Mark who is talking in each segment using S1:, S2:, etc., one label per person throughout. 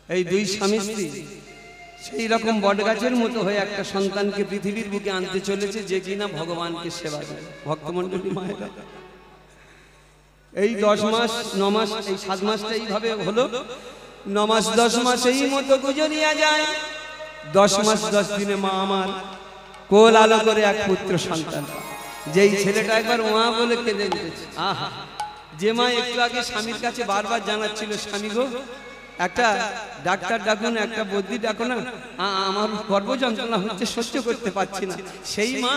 S1: এই দুই স্বামী স্ত্রী সেই রকম বটগাছের মতো হয়ে একটা সন্তানকে পৃথিবীর বুকে আনতে চলেছে, যে কিনা ভগবানকে সেবা করে। ভক্তমণ্ডলী মায়েরা, এই 10 মাস 9 মাস এই 7 মাসটা এইভাবে হলো, 9 মাস 10 মাস এই মতো গুজরিয়া যায়। 10 মাস 10 দিনে মা আমার কোল আলো করে এক পুত্র সন্তান, যেই ছেলেটা একবার মা বলে কেঁদে উঠেছে। আহা, যে মা একটু আগে স্বামীর কাছে বারবার জানাচ্ছিল, স্বামী গো একটা ডাক্তার ডাকুন, একটা বদ্যি ডাকুন না, আমার গর্ভ যন্ত্রণা হচ্ছে, সহ্য করতে পারছি না। সেই মা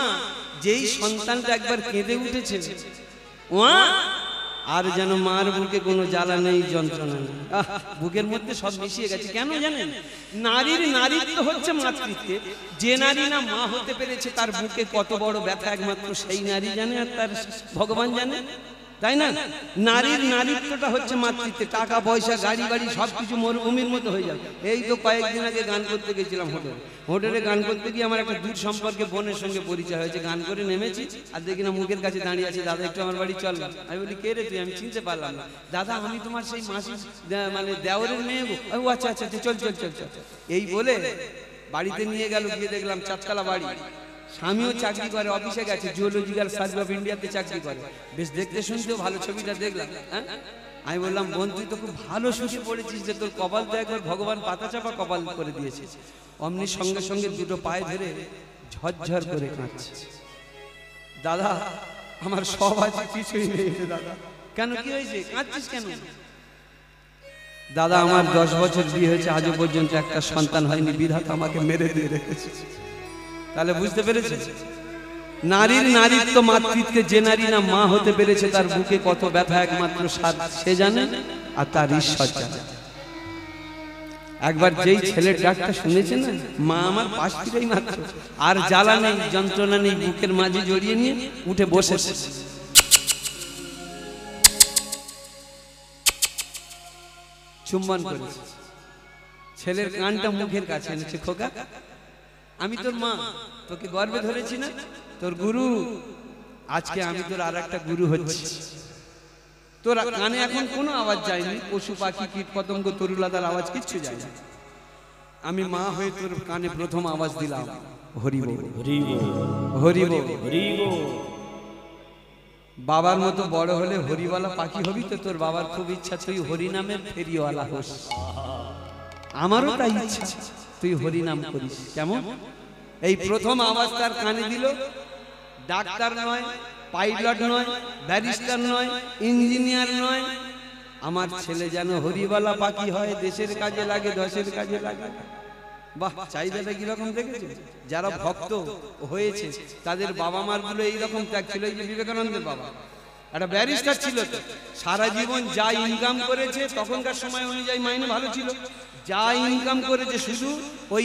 S1: যেই সন্তানটা একবার কেঁদে উঠেছে, ওয়া আর যেন মার বুকে কোনো জ্বালা নেই, যন্ত্রণা নেই, বুকের মধ্যে সব মিশিয়ে গেছে। কেন জানেন? নারীর নারীত্ব হচ্ছে মাতৃত্বে। যে নারী না মা হতে পেরেছে তার বুকে কত বড় ব্যথা একমাত্র সেই নারী জানে, আর তার ভগবান জানে, তাই না? নারীর নারীত্বটা হচ্ছে মাতৃত্বে। টাকা পয়সা গাড়ি বাড়ি সবকিছু মরুভূমির মতো হয়ে যাবে। এই তো কয়েকদিন আগে গান করতে গেছিলাম হোটেলে গান করতে গিয়ে আমার একটা দূর সম্পর্কে বোনের সঙ্গে পরিচয় হয়েছে। গান করে নেমেছি, আর দেখি না মুখের কাছে দাঁড়িয়ে আছে, দাদা একটু আমার বাড়ি চল। আমি বলি কে রে তুই? আমি চিনতে পারলাম না। দাদা আমি তোমার সেই মাসি মানে দেওরের মেয়ে। ও আচ্ছা আচ্ছা চল চল চল চল। এই বলে বাড়িতে নিয়ে গেল, গিয়ে দেখলাম 4 তলা বাড়ি, স্বামীও চাকরি করে, অফিসে গেছে, জিওলজিক্যাল সার্ভে অফ ইন্ডিয়াতে চাকরি করে, বেশ দেখতে শুনতেও ভালো। ছবিটা দেখলাম, হ্যাঁ। আমি বললাম, বোন তুই তো খুব ভালো শুষে পড়েছিস, যে তোর কপাল তো একবার ভগবান পাতা চাপা কপাল করে দিয়েছে। অমনি সঙ্গে সঙ্গে দুটো পায়ে ধরে ঝরঝর করে কাঁদছে। দাদা আমার সব আছে, কিছুই নেই দাদা। কেন, কি হয়েছে, কাঁদছিস কেন? দাদা আমার 10 বছর বিয়ে হয়েছে, আজও পর্যন্ত একটা সন্তান হয়নি, বিধাতা আমাকে মেরে দিয়ে রেখেছে। তাহলে বুঝতে পেরেছে, নারীর নারীত্ব মাতৃত্বে যে নারী না মা হতে পেরেছে তার বুকে কত ব্যথা একমাত্র সে জানে, আর তার ঈশ্বর জানে। একবার যেই ছেলের ডাকটা শুনেছে না, মা আমার পাশ ফিরেই মাত্র, আর জ্বালা নেই, যন্ত্রণা নেই, বুকের মাঝে জড়িয়ে নিয়ে উঠে বসেছে, চুম্বন করেছে, ছেলের কানটা মুখের কাছে এনেছে। খোকা আমি তোর মা, তোকে গর্বে ধরেছি না, তোর গুরু, আজকে আমি তোর আর একটা গুরু হচ্ছি। তোর কানে এখন কোনো আওয়াজ যায়নি, পশু পাখি কীট পতঙ্গ তরুলাদার আওয়াজ কিচ্ছু যায়নি। আমি মা হয়ে তোর কানে প্রথম আওয়াজ দিলাম, হরি বল হরি বল হরি বল হরি বল। বাবার মতো বড় হলে হরিওয়ালা পাখি হবি তো? তোর বাবার খুব ইচ্ছা তুই হরি নামের ফেরিওয়ালা হোস। আমারও তাই ইচ্ছা, তুই হরি নাম করিস। কেমন? এই প্রথম আওয়াজ তার কানে দিল। ডাক্তার নয়, পাইলট নয়, ব্যারিস্টার নয়, ইঞ্জিনিয়ার নয়, আমার ছেলে যেন হরিওয়ালা পাখি হয়, দেশের কাজে লাগে, দশের কাজে লাগে। বাহ, চাহিদাটা কিরকম দেখেছে? যারা ভক্ত হয়েছে তাদের বাবা মার গুলো এইরকম ত্যাগ ছিল। এই যে বিবেকানন্দের বাবা একটা ব্যারিস্টার ছিল, তো সারা জীবন যা ইনকাম করেছে, তখনকার সময় অনুযায়ী মাইনে ভালো ছিল, যা ইনকাম করেছে শুধু ওই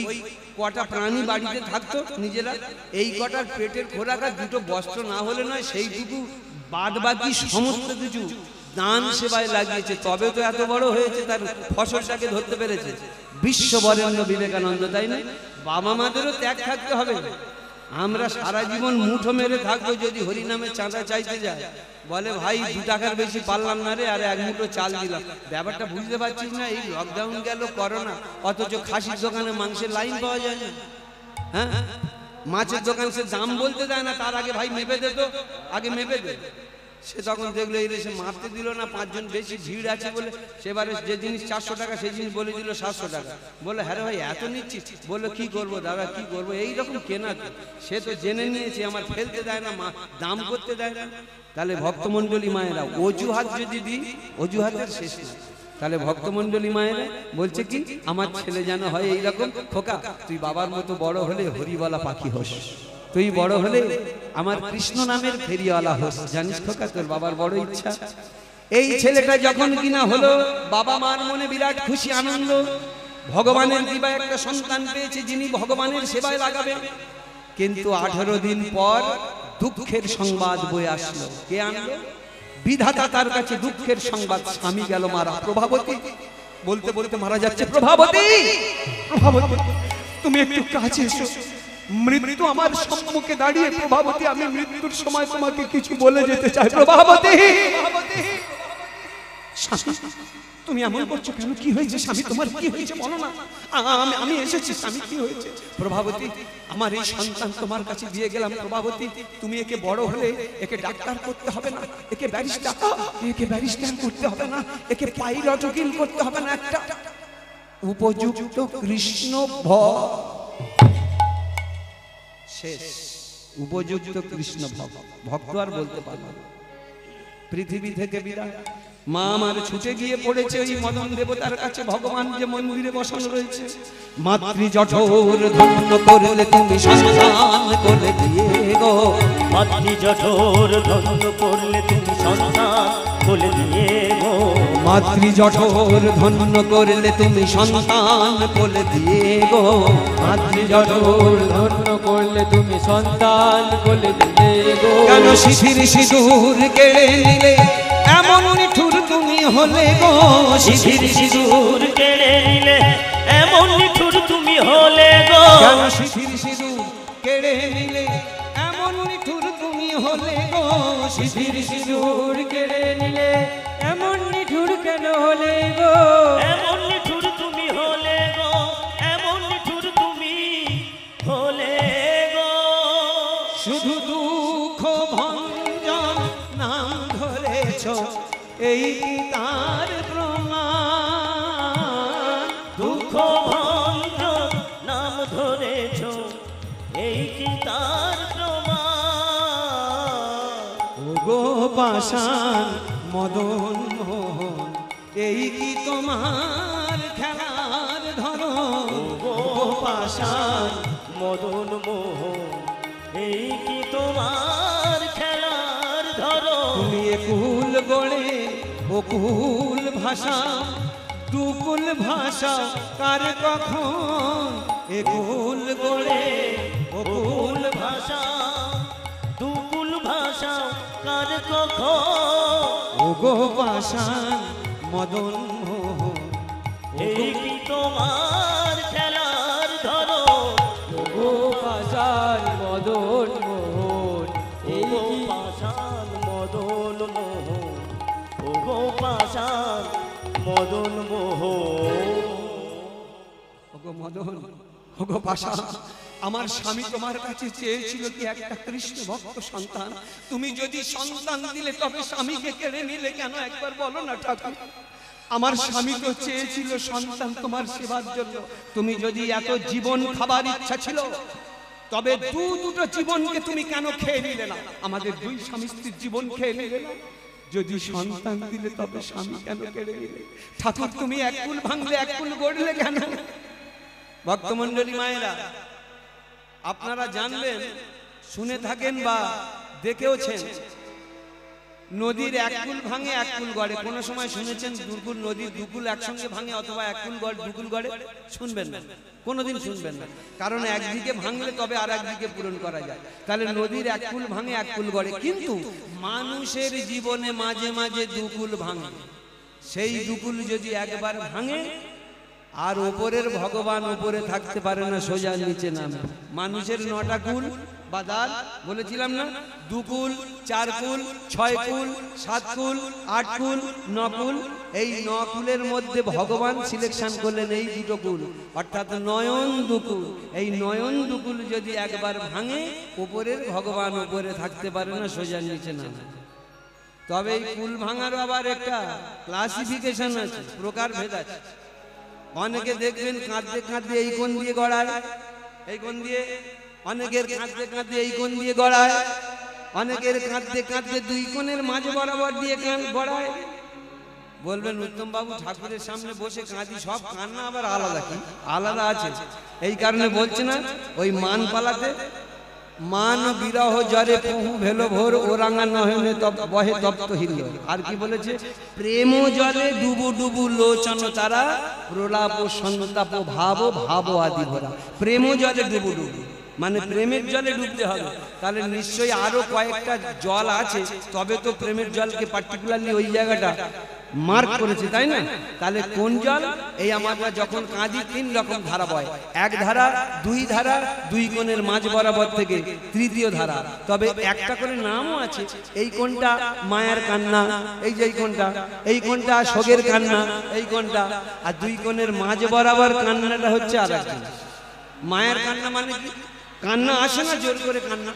S1: কটা প্রাণী বাড়িতে থাকতো নিজেরা, এই কটার পেটের খোরাক আর দুটো বস্ত্র না হলে নয়, সেইটুকু বাদ বাকি সমস্ত কিছু দান সেবায় লাগিয়েছে। তবে তো এত বড় হয়েছে, তার ফসলটাকে ধরতে পেরেছে। বিশ্ববরেণ্য বিবেকানন্দ, তাই না? বাবা মাদেরও ত্যাগ থাকতে হবে। আমরা সারা জীবন মুঠো মেরে থাকবো, যদি হরিনামে চাঁদা চাইতে যায়, বলে ভাই 2 টাকার বেশি পারলাম না রে, আর 1 মুঠো চাল দিলাম। ব্যাপারটা বুঝতে পারছিস না? এই লকডাউন গেল, করোনা, অথচ খাসির দোকানে মাংসের লাইন পাওয়া যায় না, হ্যাঁ, মাছের দোকান সে দাম বলতে দেয় না, তার আগে ভাই মেপে দে, তো আগে মেপে দে। সে তখন দেখলো এই সে মাপতে দিল না, 5 জন বেশি ভিড় আছে বলে, সেবারে যে জিনিস 400 টাকা সেই জিনিস বলে দিল 700 টাকা। বলে হ্যাঁ ভাই এত নিচ্ছি? বললো কি করবো দাদা, কি করবো, এইরকম কেনা। সে তো জেনে নিয়েছে আমার ফেলতে দেয় না, দাম করতে দেয় না। তাহলে ভক্তমণ্ডলী মায়েরা, অজুহাত যদি দিই, অজুহাতের শেষ না। তাহলে ভক্তমণ্ডলী মায়েরা বলছে কি, আমার ছেলে যেন হয় এইরকম। খোকা তুই বাবার মতো বড় হলে হরিওয়ালা পাখি হোস, তুই বড় হলে আমার কৃষ্ণ নামের ফেরিওয়ালা হোস, জানিস খোকা? তোর বাবার বড় ইচ্ছা। এই ছেলেটা যখন কিনা হলো, বাবা মার মনে বিরাট খুশি আনন্দ, ভগবানের কৃপায় একটা সন্তান পেয়েছে যিনি ভগবানের সেবায় লাগাবে। কিন্তু 18 দিন পর দুঃখের সংবাদ বয়ে আসলো। কে আনলো? বিধাতা তার কাছে দুঃখের সংবাদ। স্বামী গেল মারা। প্রভাবতী বলতে বলতে মারা যাচ্ছে। প্রভাবতী, প্রভাবতী তুমি একটু কাছে এসো, মৃত্যু আমার সম্মুখে দাঁড়িয়ে। প্রভাবতী আমি মৃত্যুর সময় তোমাকে কিছু বলে যেতে চাই। প্রভাবতী, তুমি এমন করছো কেন? কি হয়েছে স্বামী তোমার? কি হয়েছে বলো না। আমি এসেছি স্বামী, কি হয়েছে? প্রভাবতী, আমার এই সন্তান তোমার কাছে দিয়ে গেলাম। প্রভাবতী, তুমি একে বড় হলে একে ডাক্তার করতে হবে না, একে ব্যারিস্টার করতে হবে না, একে পাইলট উকিল করতে হবে না, একটা উপযুক্ত কৃষ্ণ শেষ। উপযুক্ত কৃষ্ণ ভক্ত আর বলতে পারবো না। পৃথিবী থেকে বিদায়। মা আমার ছুটে গিয়ে পড়েছে ওই মদন দেবতার কাছে। ভগবান যে মন্দিরে বসানো রয়েছে। মাতৃ জঠোর ধন্য করলে তুমি সন্তান করে দিয়ে গো।
S2: মাতৃ জঠোর ধন্য করলে তুমি সন্তান বলে দিয়ে গো।
S1: মাতৃ জঠোর ধন্য করলে তুমি সন্তান বলে দিয়ে গো। মাতৃ জঠোর
S3: ধন্য করলে তুমি সন্তান বলে দিয়ে গো।
S1: কেন শিশির সিঁদুর কেড়ে নিলে এমন নিঠুর তুমি হলে গো।
S2: শিশির সিঁদুর কেড়ে নিলে এমন নিঠুর তুমি হলে গো।
S1: কেন শিশির সিঁদুর কেড়ে নিলে এমন নিঠুর তুমি হলে গো। শিশির সিঁদুর
S3: কেড়ে নিলে এমন নিঠুর কেন হলে গো।
S2: এমন নিঠুর তুমি হলে গো। এমন নিঠুর তুমি হলে গো।
S1: শুধু দুঃখ ভঞ্জন নাম ধরেছ, এই তার প্রমাণ।
S2: দুঃখ ভঞ্জন নাম ধরেছ, এই কি তার প্রমাণ।
S1: ওগো পাষাণ মদন মোহন, এই কি তোমার খেলার ধরন।
S2: ওগো পাষাণ মদন মোহন, এই কি তোমার খেলার ধরন।
S1: তুমি একুল গড়ে বকুল ভাষা, দুকুল ভাষা কার কখন। একুল গড়ে বকুল
S2: ভাষা, দুকুল ভাষা কার কখন।
S1: ওগো পাষাণ মদন মোহন,
S2: এই কি তোমার খেলার ধরন।
S3: ওগো পাষাণ মদন মোহন, এই
S2: ওগো
S3: কি
S2: পাষাণ মদন মোহন। ওগো পাষাণ মদন মোহন।
S1: ওগো মদন, ওগো পাষাণ, আমার স্বামী তোমার কাছে চেয়েছিল কি একটা কৃষ্ণ ভক্ত সন্তান। তুমি যদি সন্তান দিলে তবে স্বামীকে কেড়ে নিলে কেন? একবার বলো না ঠাকুর। আমার স্বামী তো চেয়েছিল সন্তান তোমার সেবার জন্য। তুমি যদি এত জীবন খাবার ইচ্ছা ছিল তবে দুটো জীবনকে তুমি কেন খেয়ে নিলে না? আমাদের দুই স্বামী স্ত্রীর জীবন খেয়ে নিলে না? যদি সন্তান দিলে তবে স্বামী কেন কেড়ে নিলে? ঠাকুর তুমি এক কুল ভাঙলে এক কুল গড়লে কেন? ভক্তমণ্ডলী মায়েরা, আপনারা জানবেন, শুনে থাকেন বা দেখেওছেন, নদীর এক কুল ভাঙে এক কুল গড়ে। কোন সময় শুনেছেন দুকুল নদীর দুকুল একসঙ্গে ভাঙে অথবা এক কুল গড় দুকুল গড়ে? শুনবেন না, কোনোদিন শুনবেন না। কারণ একদিকে ভাঙলে তবে আর একদিকে পূরণ করা যায়। তাহলে নদীর এক কুল ভাঙে এক কুল গড়ে, কিন্তু মানুষের জীবনে মাঝে মাঝে দুকুল ভাঙে। সেই দুকুল যদি একবার ভাঙে আর ওপরের ভগবান ওপরে থাকতে পারে না, সোজা নিচে নামে। মানুষের 9টা কুল বাদাল বলেছিলাম না, 2 কুল 4 কুল 6 কুল 7 কুল 8 কুল 9 কুল। এই 9 কুলের মধ্যে ভগবান সিলেকশন করলেন এই 2টো কুল, অর্থাৎ নয়ন দুকুল। এই নয়ন দুকুল যদি একবার ভাঙে, ওপরের ভগবান ওপরে থাকতে পারে না, সোজা নিচে নামে। তবে এই কুল ভাঙারও আবার একটা ক্লাসিফিকেশন আছে, প্রকার ভেদ আছে। অনেকে দেখবেন কাঁদতে কাঁদতে এই কোণ দিয়ে গড়ায়, এই কোণ দিয়ে। অনেকের কাঁদতে কাঁদতে এই কোণ দিয়ে গড়ায়, অনেকের কাঁদতে কাঁদতে 2 কোণের মাঝে বরাবর দিয়ে গড়ায়। বলবেন উত্তম বাবু ঠাকুরের সামনে বসে কাঁদি, সব কান্না আবার আলাদা, কি আলাদা আছে? এই কারণে বলছে না, ওই মান পালাতে মান বিরহ জরে পহু ভেলো ভোর ওরাঙ্গা নহনে বহে তপ্ত হিল। আর কি বলেছে? প্রেম জলে ডুবু ডুবু লোচন তারা, প্রলাপ সন্তাপ ভাব ভাব আদি ভরা। প্রেম জলে ডুবু ডুবু, মানে প্রেমের জলে ডুবতে হবে। তাহলে নিশ্চয়ই আরো কয়েকটা জল আছে, তবে তো প্রেমের জলকে পার্টিকুলারলি ওই জায়গাটা মার্ক করেছে, তাই না? তাহলে কোন জল? এই আমরা যখন কাঁদি 3 রকম ধারা বয়, এক ধারা, দুই ধারা, দুই কোণের মাঝ বরাবর থেকে তৃতীয় ধারা। তবে একটা করে নামও আছে, এই কোণটা মায়ার কান্না, এই যে এই কোণটা শোকের কান্না, এই কোণটা, আর দুই কোণের মাঝ বরাবর কান্নাটা হচ্ছে আর একটা। মায়ের কান্না মানে কি? কান্না আসে না জোর করে কান্না,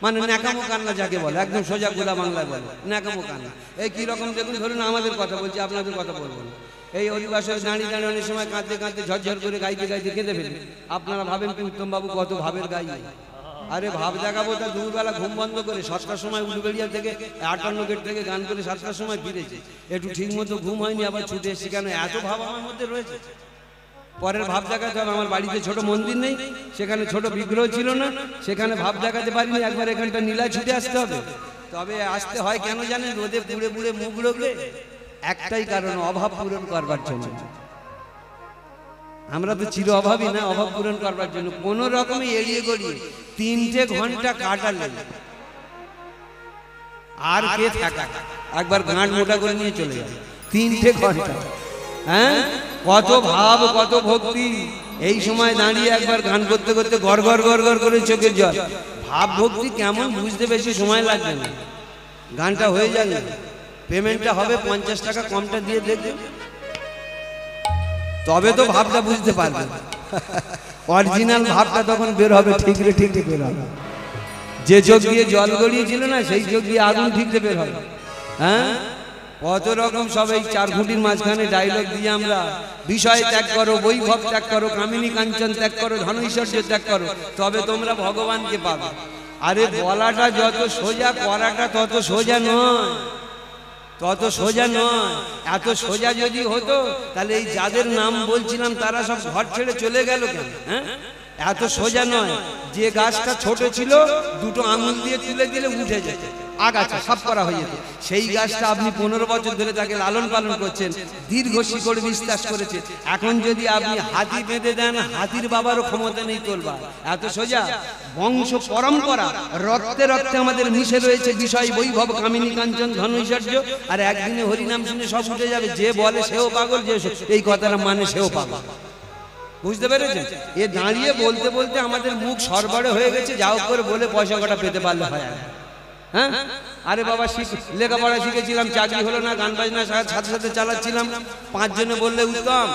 S1: মানে ন্যাকামো কান্না যাকে বলে, একদম সোজা গোলা বাংলায় বলে ন্যাকামো কান্না। এই কি রকম দেখুন, ধরুন আমাদের কথা বলছি, আপনাদের কথা বলবো না। এই অধিবাসে দাঁড়িয়ে অনেক সময় কাঁদতে কাঁদতে ঝরঝর করে গাইতে গাইতে কেঁদে ফেলি। আপনারা ভাবেন কি উত্তম বাবু কত ভাবের গাই? আরে ভাব দেখাবো তা দুপুরবেলা ঘুম বন্ধ করে 7টার সময় উলুবেড়িয়া থেকে 58 গেট থেকে গান করে 7টার সময় ফিরেছি। একটু ঠিক মতো ঘুম হয়নি, আবার ছুটে এসেছি। কেন? এত ভাব আমার মধ্যে রয়েছে। পরের ভাব দেখাতে হবে। আমার বাড়িতে ছোট মন্দির নেই, সেখানে ছোট বিগ্রহ ছিল না, সেখানে ভাব দেখাতে পারিনি। একবার এখানটা নীলায় ছুটে আসতে হবে। তবে আসতে হয় কেন জানেন? রোদে পুড়ে পুড়ে মুখ রোগলে একটাই কারণ, অভাব পূরণ করবার জন্য। আমরা তো চির অভাবী না, অভাব পূরণ করবার জন্য কোন রকমে এড়িয়ে গড়িয়ে 3টে ঘন্টা কাটালেন। আর কে থাকা? একবার গাঁট মোটা করে নিয়ে চলে যাবে 3টে ঘন্টা। হ্যাঁ, কত ভাব, কত ভক্তি। এই সময় দাঁড়িয়ে একবার গান করতে করতে গড় গড় গড় গড় করে চোখের জল। ভাব ভক্তি কেমন বুঝতে বেশি সময় লাগবে না, গানটা হয়ে যাবে। পেমেন্টটা হবে 50 টাকা, কমটা দিয়ে দেখবে, তবে তো ভাবটা বুঝতে পারবে। অরিজিনাল ভাবটা তখন বের হবে, ঠিক রে ঠিক বের হবে। যে চোখ দিয়ে জল গড়িয়েছিল না, সেই চোখ দিয়ে আগুন ঠিক বের হবে। হ্যাঁ, কত রকম সব এই 4 খুঁটির মাঝখানে ডায়লগ দিয়ে আমরা বিষয় ত্যাগ করো, বৈভব ত্যাগ করো, কামিনী কাঞ্চন ত্যাগ করো, ধন ঐশ্বর্য ত্যাগ করো, তবে তোমরা ভগবানকে পাবে। আরে বলাটা যত সোজা, করাটা তত সোজা নয়, তত সোজা নয়। এত সোজা যদি হতো তাহলে এই যাদের নাম বলছিলাম তারা সব ঘর ছেড়ে চলে গেল কেন? হ্যাঁ, এত সোজা নয়। যে গাছটা ছোট ছিল, 2টো আঙুল দিয়ে তুলে দিলে উঠে যেত, আগাছা সব করা হয়ে যেত। সেই গাছটা আপনি 15 বছর ধরে তাকে লালন পালন করছেন, দীর্ঘ শিকড় বিশ্বাস করেছে। এখন যদি আপনি হাতি বেঁধে দেন, হাতির বাবারও ক্ষমতা নেই তোলবার। এত সোজা। বংশ পরম্পরা রক্তে রক্তে আমাদের মিশে রয়েছে বিষয়, বৈভব, কামিনী কাঞ্চন, ধন ঐশ্বর্য। আর একদিনে হরিনাম শুনে সব উঠে যাবে। যে বলে সেও পাগল, যে এই কথাটা মানে সেও পাগল। বুঝতে পেরেছেন? এ দাঁড়িয়ে বলতে বলতে আমাদের মুখ সরবরে হয়ে গেছে। যাও করে বলে পয়সা কটা পেতে পারলে হয়। হ্যাঁ, আরে বাবা লেখাপড়া শিখেছিলাম, চাকরি হলো না, গান বাজনা সাথে সাথে চালাচ্ছিলাম। 5 জনে বললে উত্তম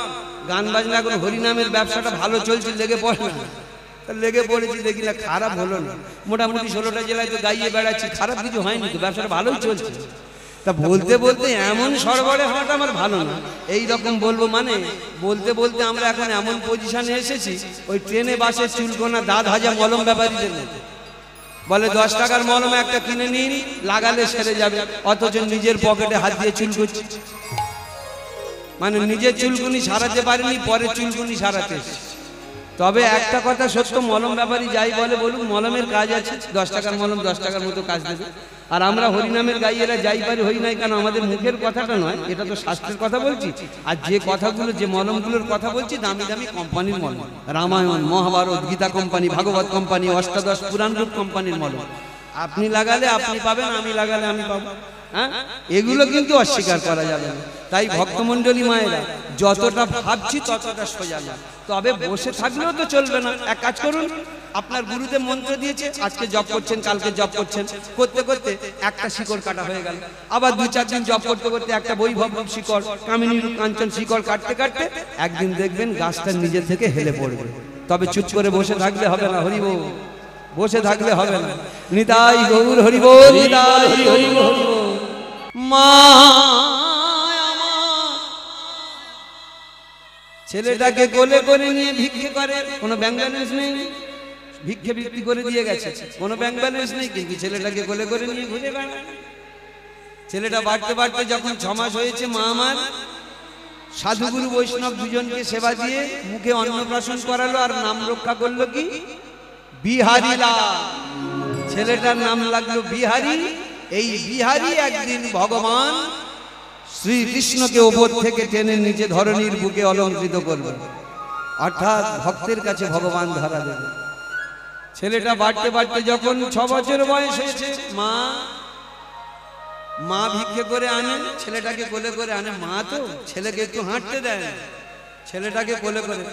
S1: গান বাজনা এখন হরিনামের ব্যবসাটা ভালো চলছে, লেগে পড়ে না। লেগে পড়েছি, দেখি না খারাপ হলো না। মোটামুটি 16টা জেলায় তো গাইয়ে বেড়াচ্ছি, খারাপ কিছু হয়নি তো, ব্যবসাটা ভালোই চলছে। তা বলতে বলতে এমন সরবরে হওয়াটা আমার ভালো না। এই রকম বলবো মানে বলতে বলতে আমরা এখন এমন পজিশনে এসেছি, ওই ট্রেনে বাসে চুলকোনা দাঁত ভাজা মলম ব্যাপারীদের মধ্যে বলে 10 টাকার মলম একটা কিনে নিন, লাগালে সেরে যাবে, অথচ নিজের পকেটে হাত দিয়ে চুল করছে। মানে নিজের চুলকুনি সারাতে পারেনি, পরে চুলকুনি সারাতে। তবে একটা কথা সত্য, মলম ব্যাপারী যাই বলে বলুক, মলমের কাজ আছে। 10 টাকার মলম 10 টাকার মতো কাজ দেবে। আর আমরা হরিনামের গাইয়েরা যাই পারি হই নাই কেন, আমাদের মুখের কথাটা নয়, এটা তো শাস্ত্রের কথা বলছি। আর যে কথাগুলো, যে মলমগুলোর কথা বলছি, দামি দামি কোম্পানির মলম। রামায়ণ, মহাভারত, গীতা কোম্পানি, ভাগবত কোম্পানি, অষ্টাদশ পুরাণ রূপ কোম্পানির মলম। আপনি লাগালে আপনি পাবেন, আমি লাগালে আমি পাবো। হ্যাঁ, এগুলো কিন্তু অস্বীকার করা যাবে না। তাই ভক্তমণ্ডলী মায়েরা, যতটা ভাবছি ততটা সোজা না। তবে বসে থাকলেও তো চলবে না। এক কাজ করুন, আপনার গুরুদেব মন্ত্র দিয়েছে, আজকে জপ করছেন, কালকে জপ করছেন, করতে করতে একটা শিকড় কাটা হয়ে গেল। আবার 2-4 দিন জপ করতে করতে একটা বৈভব শিকড়, কামিনী কাঞ্চন শিকড় কাটতে কাটতে একদিন দেখবেন গাছটা নিজে থেকে হেলে পড়বে। তবে চুপ করে বসে থাকলে হবে না। হরি বল, বসে থাকলে হবে না। নিতাই গৌর হরি বল, নিতাই হরি বল। মা ছেলেটাকে কোলে করে নিয়ে ভিক্ষে করে, কোনো ব্যাংক ব্যালেন্স নেই, ভিক্ষে বিক্রি করে দিয়ে গেছে, কোনো ব্যাংক ব্যালেন্স নেই, কিন্তু ছেলেটাকে কোলে করে নিয়ে ঘুরে বেড়ায়। ছেলেটা বাড়তে বাড়তে যখন 6 মাস হয়েছে, মা আমার সাধুগুরু বৈষ্ণব দুজনকে সেবা দিয়ে মুখে অন্নপ্রাশন করালো, আর নাম রক্ষা করলো কি? বিহারী লাল। ছেলেটার নাম লাগলো বিহারী। এই বিহারী একদিন ভগবান শ্রীকৃষ্ণকে ওপর থেকে টেনে নিচে ধরণীর বুকে অলঙ্কৃত করবে, অর্থাৎ ভক্তের কাছে ভগবান ধরা দেবে। ছেলেটা বাড়তে বাড়তে যখন 6 বছর বয়স হয়েছে, মা ভিক্ষে করে আনে, ছেলেটাকে কোলে করে আনে। মা তো ছেলেকে একটু হাঁটতে দেয় না, ছেলেটাকে কোলে করে।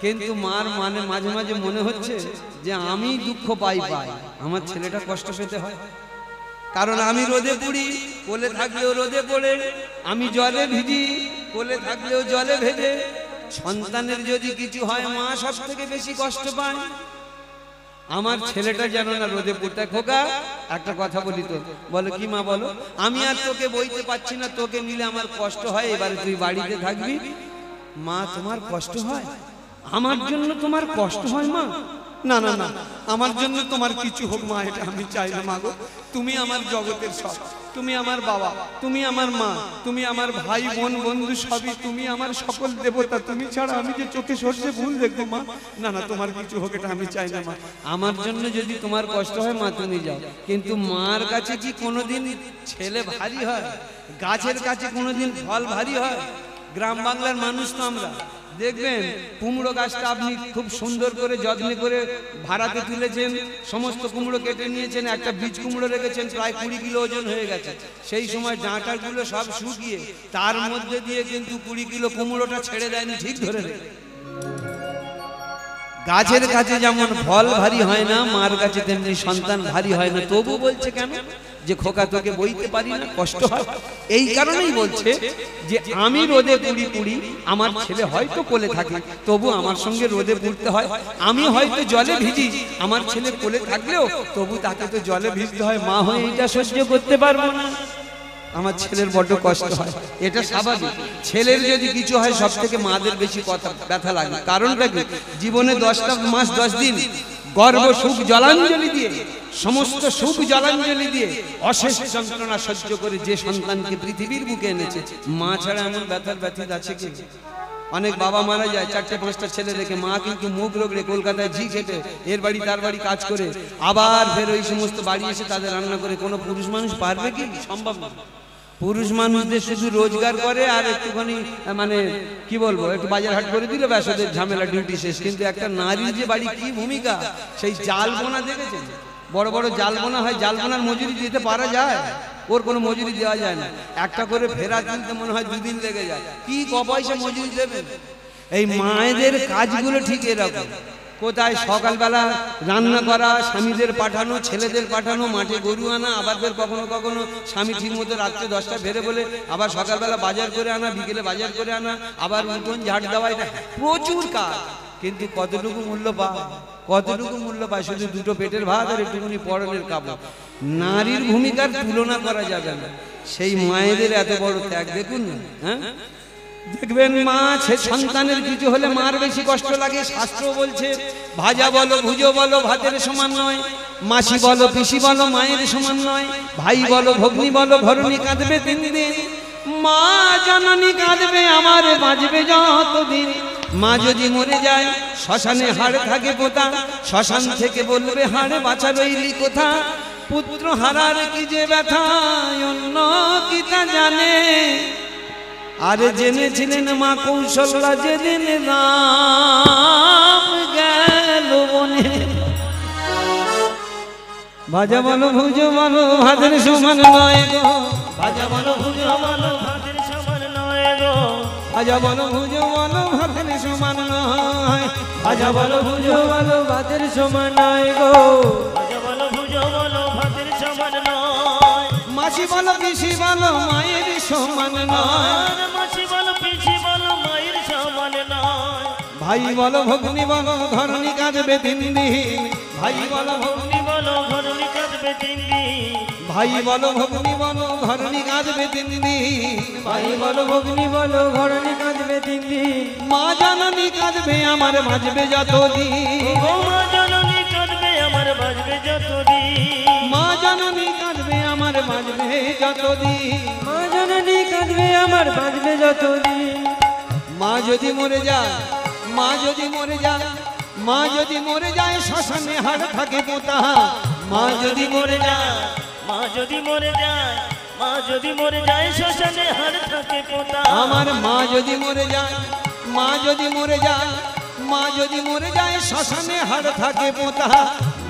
S1: কিন্তু মার মাঝে মাঝে মনে হচ্ছে যে আমি দুঃখ পাই, আমার ছেলেটা কষ্ট পেতে হয়। কারণ আমি রোদে পুড়ি, কোলে থাকলেও রোদে পড়ে, আমি জলে ভিজি, কোলে থাকলেও জলে ভেজে। সন্তানের যদি কিছু হয় মা সব থেকে বেশি কষ্ট পায়। আমার ছেলেটা যেন না রোদে পড়তে। খোকা একটা কথা বলি তো। বলো কি মা? বলো। আমি আর তোকে বইতে পারছি না, তোকে নিলে আমার কষ্ট হয়, এবারে তুই বাড়িতে থাকবি। মা তোমার কষ্ট হয়? আমার জন্য তোমার কষ্ট হয় মা? না না না, আমার জন্য তোমার কিছু হোক মা, এটা আমি চাই না মা গো। তুমি আমার জগতের সব, তুমি আমার বাবা, তুমি আমার মা, তুমি আমার ভাই বোন বন্ধু সবই, তুমি আমার সকল দেবতা। তুমি ছাড়া আমি যে চোখে সর্ষে ভুল দেখবো মা। না না, তোমার কিছু হোক এটা আমি চাই না মা। আমার জন্য যদি তোমার কষ্ট হয় মা তুমি যাও। কিন্তু মার কাছে কি কোনোদিন ছেলে ভারী হয়? গাছের কাছে কোনোদিন ফল ভারী হয়? গ্রাম বাংলার মানুষ তো আমরা। দেখবেন কুমড়ো গাছটা আপনি খুব সুন্দর করে যত্ন করে ভাড়াতে তুলেছেন, সমস্ত কুমড়ো কেটে নিয়েছেন, একটা বীজ কুমড়ো রেখেছেন, প্রায় 20 কিলো ওজন হয়ে গেছে। সেই সময় ডাঁটাগুলো সব শুকিয়ে তার মধ্যে দিয়ে কিন্তু 20 কিলো কুমড়োটা ছেড়ে দেয়নি, ঠিক ধরে রেখে। গাছের কাছে যেমন ফল ভারী হয় না, মার কাছে তেমনি সন্তান ভারী হয় না। তবু বলছে কেন? যে খোকা তোকে বইতে পারি না, কষ্ট হয়। এই কারণেই বলছে যে আমি রোদে পুড়ি, আমার ছেলে হয়তো কোলে থাকে, তবু আমার সঙ্গে রোদে পুড়তে হয়। আমি হয়তো জলে ভিজি, আমার ছেলে কোলে থাকলেও তবু তাকে তো জলে ভিজতে হয়। মা হয়ে এটা সহ্য করতে পারবো না, আমার ছেলের বড্ড কষ্ট হয়। এটা স্বাভাবিক। ছেলের যদি কিছু হয় সব থেকে মাদের বেশি কথা ব্যথা লাগে। কারণটা কি? জীবনে 10টা মাস 10 দিন গর্ব সুখ জলাঞ্জলি দিয়ে, সমস্ত সুখ জলাঞ্জলি দিয়ে অশেষ যন্ত্রণা সহ্য করে যে সন্তানকে পৃথিবীর বুকে এনেছে, মা ছাড়া এমন ব্যথার ব্যথিত আছে কি? অনেক বাবা মারা যায় 4টে 5টা ছেলে রেখে, মা কিন্তু মুখ রোগড়ে কলকাতায় ঝি খেটে এর বাড়ি তার বাড়ি কাজ করে আবার ফের ওই সমস্ত বাড়ি এসে তাদের রান্না করে। কোনো পুরুষ মানুষ পারবে কি? সম্ভব না। পুরুষ মানুষদের শুধু রোজগার করে আর একটুখানি মানে কি বলবো, একটু বাজার হাট করে দিলে ব্যাস ওদের ঝামেলা, ডিউটি শেষ। কিন্তু একটা নারীর যে বাড়ি কি ভূমিকা, সেই জাল বোনা দেখেছেন? বড় বড় জাল বোনা হয়, জাল বোনার মজুরি দিতে পারা যায়? ওর কোনো মজুরি দেওয়া যায় না। একটা করে ফেরা তুলতে মনে হয় 2 দিন লেগে যায়। কি ক পয়সা মজুরি দেবেন? এই মায়েদের কাজগুলো ঠিক এরকম। কোথায় সকালবেলা রান্না করা, স্বামীদের পাঠানো, ছেলেদের পাঠানো, মাঠে গরু আনা, আবার ফের কখনো কখনো স্বামী ঠিক মতো রাত্রে 10টা ফেরে বলে আবার সকালবেলা বাজার করে আনা, বিকেলে বাজার করে আনা, আবার উঠোন ঝাড় দেওয়া, এটা প্রচুর কাজ। কিন্তু কতটুকু মূল্য পায়? কতটুকু মূল্য পায়? শুধু 2টো পেটের ভাত আর একটুখানি পরনের কাপড়। নারীর ভূমিকার তুলনা করা যাবে না। সেই মায়েদের এত বড় ত্যাগ দেখুন না। হ্যাঁ, দেখবেন মা সন্তানের কিছু হলে মার বেশি কষ্ট লাগে। শাস্ত্র বলছে ভাজা বলো ভুজো বলো ভাতের সমান নয়, মাসি বলো পিসি বলো মায়ের সমান নয়, ভাই বলো ভগ্নি বলো ঘরণী কাঁদবে 3 দিন, মা জননী কাঁদবে আমার বাঁচবে যতদিন। মা যদি মরে যায় শ্মশানে হাড় থাকে পোতা, শ্মশান থেকে বলবে হাড়ে বাঁচা রইলি কোথা। পুত্র হারার কি যে ব্যথা অন্য কি তা জানে, আরে জেনেছিলেন মা কৌশল্যা যেদিন রাম গেল বনে। ভাজা বলো ভুজো বলো ভাতের সমান নয় গো,
S2: ভাজা বলো ভুজো বলো ভাতের সমান নয় গো,
S1: ভাজা বলো ভুজো বলো ভাতের সমান নয়,
S3: ভাজা বলো ভুজো বলো ভাতের সমান নয় গো,
S2: ভাজা বলো ভুজো বলো ভাতের সমান নয়।
S1: মাসি বলো পিসি বলো মায়ের সমান নয়,
S2: আর মাসি বলো পিসি বলো মায়ের সমান নয়।
S1: ভাই বলো ভগ্নি বলো ঘরণী কাঁদবে 3 দিন, ভাই বলো ভগ্নি
S2: বলো ঘরণী কাঁদবে 3 দিন,
S1: ভাই বলো ভগ্নি বলো ঘরণী কাঁদবে 3 দিন,
S3: ভাই বলো ভগ্নি বলো ঘরণী কাঁদবে 3 দিন।
S1: মা জননী কাঁদবে আমার বাঁচবে যতদিন,
S2: ও মা জননী কাঁদবে আমার বাঁচবে যতদিন,
S1: মা জননী কাঁদবে আমার বাঁচবে যতদিন,
S3: মা জননী কাঁদবে আমার বাঁচবে যতদিন।
S1: মা যদি মরে যায়, মা যদি মরে যায়, মা যদি মরে যায় শ্মশানে হাড় থাকে পোতা, মা যদি মরে যায়,
S2: মা যদি মরে যায়, মা যদি মরে যায় শ্মশানে হাড় থাকে পোতা।
S1: আমার মা যদি মরে যায়, মা যদি মরে যায়, মা যদি মরে যায় শ্মশানে হাড় থাকে পোতা,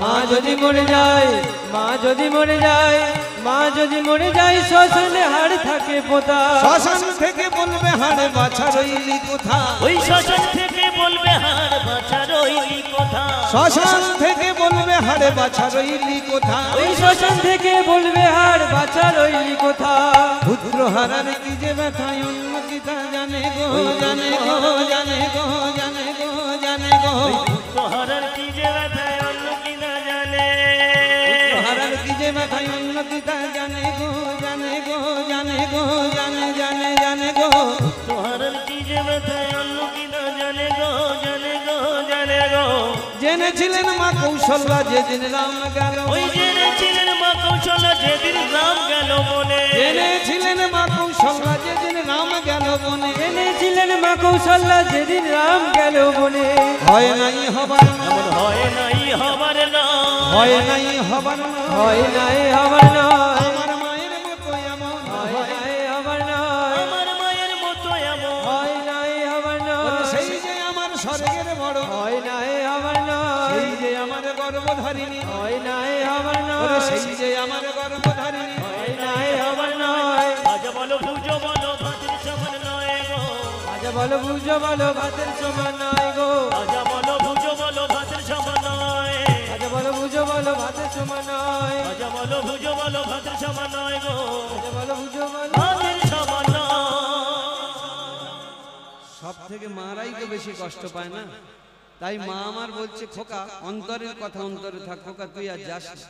S3: মা যদি মরে যায়, মা যদি মরে যায়, মা যদি মরে যায় শ্মশানে হাড় থাকে পোতা।
S1: শ্মশান থেকে বলবে হাড় বাছা রইলি কোথা,
S2: ওই শ্মশান থেকে বলবে হাড় বাছা রইলি কোথা,
S1: শ্মশান থেকে বলবে হাড় বাছা রইলি কোথা,
S3: ওই শ্মশান থেকে বলবে হাড় বাছা রইলি কোথা।
S1: পুত্র হারার কি যে ব্যথায় অন্য কি তা জানে গো, জানে গো, জানে গো, জানে গো, জানে গো,
S2: তোহারার কি যে ব্যথায় অন্য কি না জানে,
S1: হারার কি যে ব্যথায় অন্য কি তা জানে গো, জানে গো, জানে গো, জানে জানে জানে গো,
S2: তোহারার কি যে ব্যথায় অন্য কি না জানে গো, জানে গো, জানে গো।
S1: জেনেছিলেন মা কৌশল্যা যেদিন রাম গেল,
S2: ওই জেনেছিলেন মা কৌশল্যা যেদিন রাম গেল বনে,
S1: জেনেছিলেন মা কৌশল্যা যেদিন রাম গেল বনে,
S3: এনেছিলেন মা কৌশল্যা যেদিন রাম গেল বনে।
S1: হয় নাই হবার না,
S2: এমন হয় নাই হবার না,
S1: হয় নাই হবার না,
S3: হয় নাই হবার নয়,
S1: আমার মায়ের মতো এমন
S3: হয়
S1: হয়
S3: নাই হবার নয়,
S2: আমার মায়ের মতো এমন,
S3: হয় নাই হবার নয়,
S1: সেই যে আমার স্বর্গের বড়,
S3: হয় নাই হবার নয়,
S1: সেই যে আমার গর্ভধারিণী,
S3: হয় নাই হবার
S1: ওরে
S3: নয়,
S1: সেই যে আমার গর্ভধারিণী,
S3: হয় নাই হবার নয়।
S2: আজ বলো বুঝো বলো ভাতের সমান নয় গো,
S3: আজ বলো বুঝো বলো ভাতের সমান নয় গো,
S2: আজ বলো বুঝো বলো ভাতের সমান নয়,
S3: আজ বলো বুঝো বলো ভাতের সমান নয়,
S2: আজ বলো বুঝো বলো ভাতের সমান নয় গো,
S3: আজ বলো বুঝো বলো।
S2: ভাতের সমান নয়।
S1: সব থেকে মারাই তো বেশি কষ্ট পায় না, তাই মা আমার বলছে খোকা অন্তরের কথা অন্তরে থাক, খোকা তুই আর যাস না।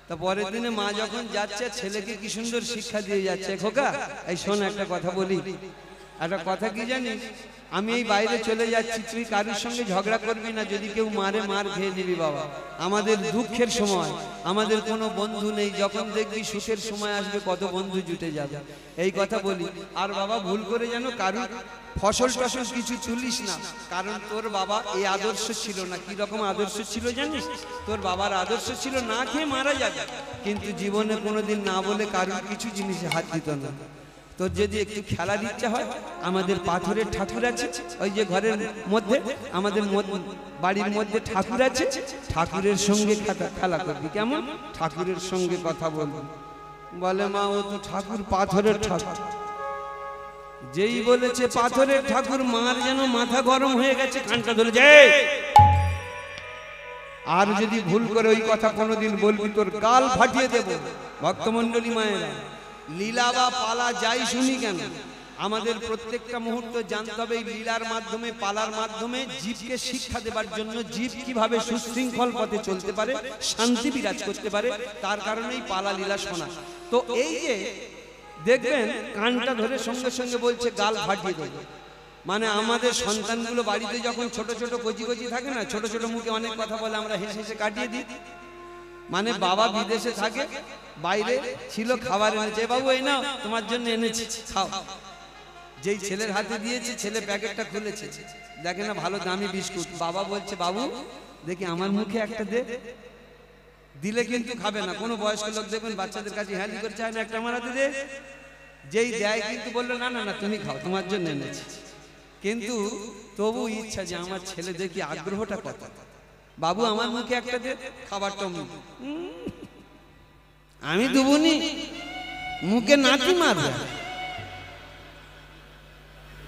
S1: তা পরের দিনে মা যখন যাচ্ছে ছেলেকে কি সুন্দর শিক্ষা দিয়ে যাচ্ছে, খোকা এই শোন একটা কথা বলি, একটা কথা কি জানিস, আমি এই বাইরে চলে যাচ্ছি, তুই কারোর সঙ্গে ঝগড়া করবি না, যদি কেউ মারে মার খেয়ে নিবি বাবা। আমাদের দুঃখের সময় আমাদের কোনো বন্ধু নেই, যখন দেখবি সুখের সময় আসবে কত বন্ধু জুটে যাবে, এই কথা বলি। আর বাবা ভুল করে যেন কারুর ফসল টসল কিছু তুলিস না, কারণ তোর বাবা এই আদর্শ ছিল না। কি রকম আদর্শ ছিল জানিস, তোর বাবার আদর্শ ছিল না খেয়ে মারা যাবে, কিন্তু জীবনে কোনোদিন না বলে কারুর কিছু জিনিসে হাত দিত না। তোর যদি একটু খেলার ইচ্ছা হয়, আমাদের পাথরের ঠাকুর আছে ওই যে ঘরের মধ্যে, আমাদের বাড়ির মধ্যে ঠাকুর আছে, ঠাকুরের সঙ্গে খেলা করবি। কেমন? ঠাকুরের সঙ্গে কথা বলবি। বলে মা ও তো ঠাকুর পাথরের ঠাকুর। যেই বলেছে পাথরের ঠাকুর, মার যেন মাথা গরম হয়ে গেছে, কানটা ধরে যায়। আর যদি ভুল করে ওই কথা কোনোদিন বলবি তোর গাল ফাটিয়ে দেব। ভক্তমণ্ডলী মায়েরা, লীলা বা পালা যাই শুনি কেন, আমাদের প্রত্যেকটা মুহূর্ত জানতে হবে এই লীলার মাধ্যমে, পালার মাধ্যমে জীবকে শিক্ষা দেবার জন্য, জীব কিভাবে সুশৃঙ্খল পথে চলতে পারে, শান্তি বিরাজ করতে পারে, তার কারণেই পালা লীলা শোনা। তো এই যে দেখবেন কানটা ধরে সঙ্গে সঙ্গে বলছে গাল ফাটিয়ে দেবে, মানে আমাদের সন্তানগুলো বাড়িতে যখন ছোট ছোট কচি কচি থাকে না, ছোট ছোট মুখে অনেক কথা বলে, আমরা হেসে হেসে কাটিয়ে দিই। মানে বাবা বিদেশে থাকে, বাইরে ছিল, খাবার এনেছে, বাবু এই নাও তোমার জন্য এনেছি খাও। যেই ছেলের হাতে দিয়েছে, ছেলে প্যাকেটটা খুলেছে, দেখে না ভালো দামি বিস্কুট, বাবা বলছে বাবু দেখি আমার মুখে একটা দে। দিলে কিন্তু খাবে না। কোনো বয়স্ক লোক দেখবেন বাচ্চাদের কাছে হ্যালি করে চায় না, একটা আমার হাতে দে। যেই দেয় কিন্তু বললো না না না তুমি খাও, তোমার জন্য এনেছি। কিন্তু তবু ইচ্ছা যে আমার ছেলে দেখি আগ্রহটা কত, বাবু আমার মুখে একটা দে, খাবারটা আমি দেবনি, মুখে নাতি মারবে।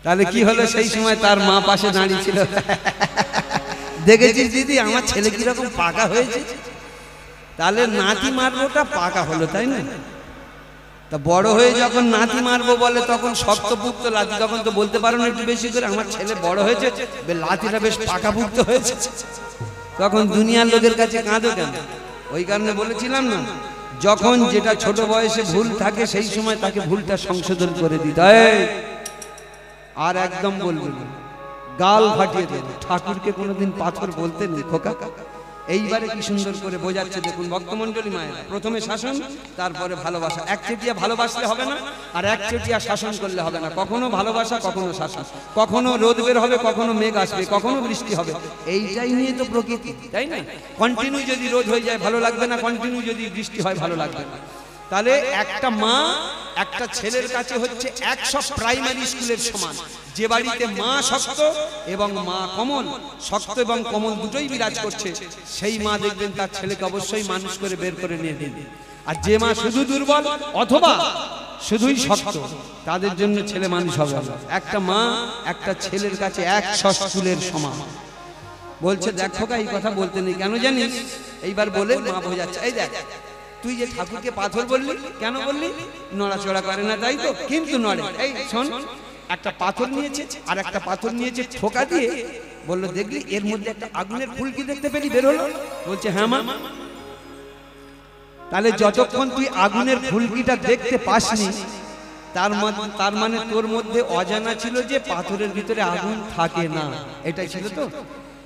S1: তাহলে কি হলো, সেই সময় তার মা পাশে দাঁড়িয়ে ছিল, দেখেছিস দিদি আমার ছেলে কিরকম পাকা হয়েছে, তাহলে নাতি মারবোটা পাকা হলো, তাই না? তা বড় হয়ে যখন নাতি মারবো বলে, তখন শক্তপুক্ত লাঠি, তখন তো বলতে পারো না একটু বেশি করে, আমার ছেলে বড় হয়েছে, লাঠিটা বেশ পাকাপুক্ত হয়েছে, তখন দুনিয়ার লোকের কাছে কাঁদো কেন? ওই কারণে বলেছিলাম না, যখন যেটা ছোট বয়সে ভুল থাকে সেই সময় তাকে ভুলটা সংশোধন করে দিতে হয়। আর একদম বলবে না, গাল ফাটিয়ে দেবে। ঠাকুরকে কোনোদিন পাথর বলতে নেই খোকা। এইবারে কি সুন্দর করে বোঝাচ্ছে দেখুন ভক্তমণ্ডলী মায়েরা, প্রথমে শাসন, তারপরে ভালোবাসা। একচেটিয়া ভালোবাসলে হবে না, আর একচেটিয়া শাসন করলে হবে না। কখনো ভালোবাসা, কখনো শাসন, কখনো রোদ বের হবে, কখনো মেঘ আসবে, কখনো বৃষ্টি হবে। এইটাই নিয়ে তো প্রকৃতি, তাই না? কন্টিনিউ যদি রোদ হয়ে যায় ভালো লাগবে না, কন্টিনিউ যদি বৃষ্টি হয় ভালো লাগবে না। তাহলে একটা মা একটা ছেলের কাছে হচ্ছে 100 প্রাইমারি স্কুলের সমান। যে বাড়িতে মা শক্ত এবং মা কোমল, শক্ত এবং কোমল দুটোই বিরাজ করছে, সেই মা দেখবেন তার ছেলেকে অবশ্যই মানুষ করে বের করে নিয়ে দিন। আর যে মা শুধু দুর্বল অথবা শুধুই শক্ত, তাদের জন্য ছেলে মানুষ হবে না। একটা মা একটা ছেলের কাছে 100 স্কুলের সমান। বলছে দেখো এই কথা বলতে নেই, কেন জানিস? এইবার বলে মা বোঝাচ্ছে, এই দেখ তুই যে ঠাকুরকে পাথর বললি, কেন বললি? নড়াচড়া করে না তাই তো, কিন্তু নড়ে। এই শোন, একটা পাথর নিয়েছে আর একটা পাথর নিয়েছে ঠোকা দিয়ে, বললো দেখলি এর মধ্যে একটা আগুনের ফুলকি দেখতে পেলি বের হলো? বলছে হ্যাঁ মা। তাহলে যতক্ষণ তুই আগুনের ফুলকিটা দেখতে পাসনি, তার মানে তোর মধ্যে অজানা ছিল যে পাথরের ভিতরে আগুন থাকে না, এটাই ছিল তো।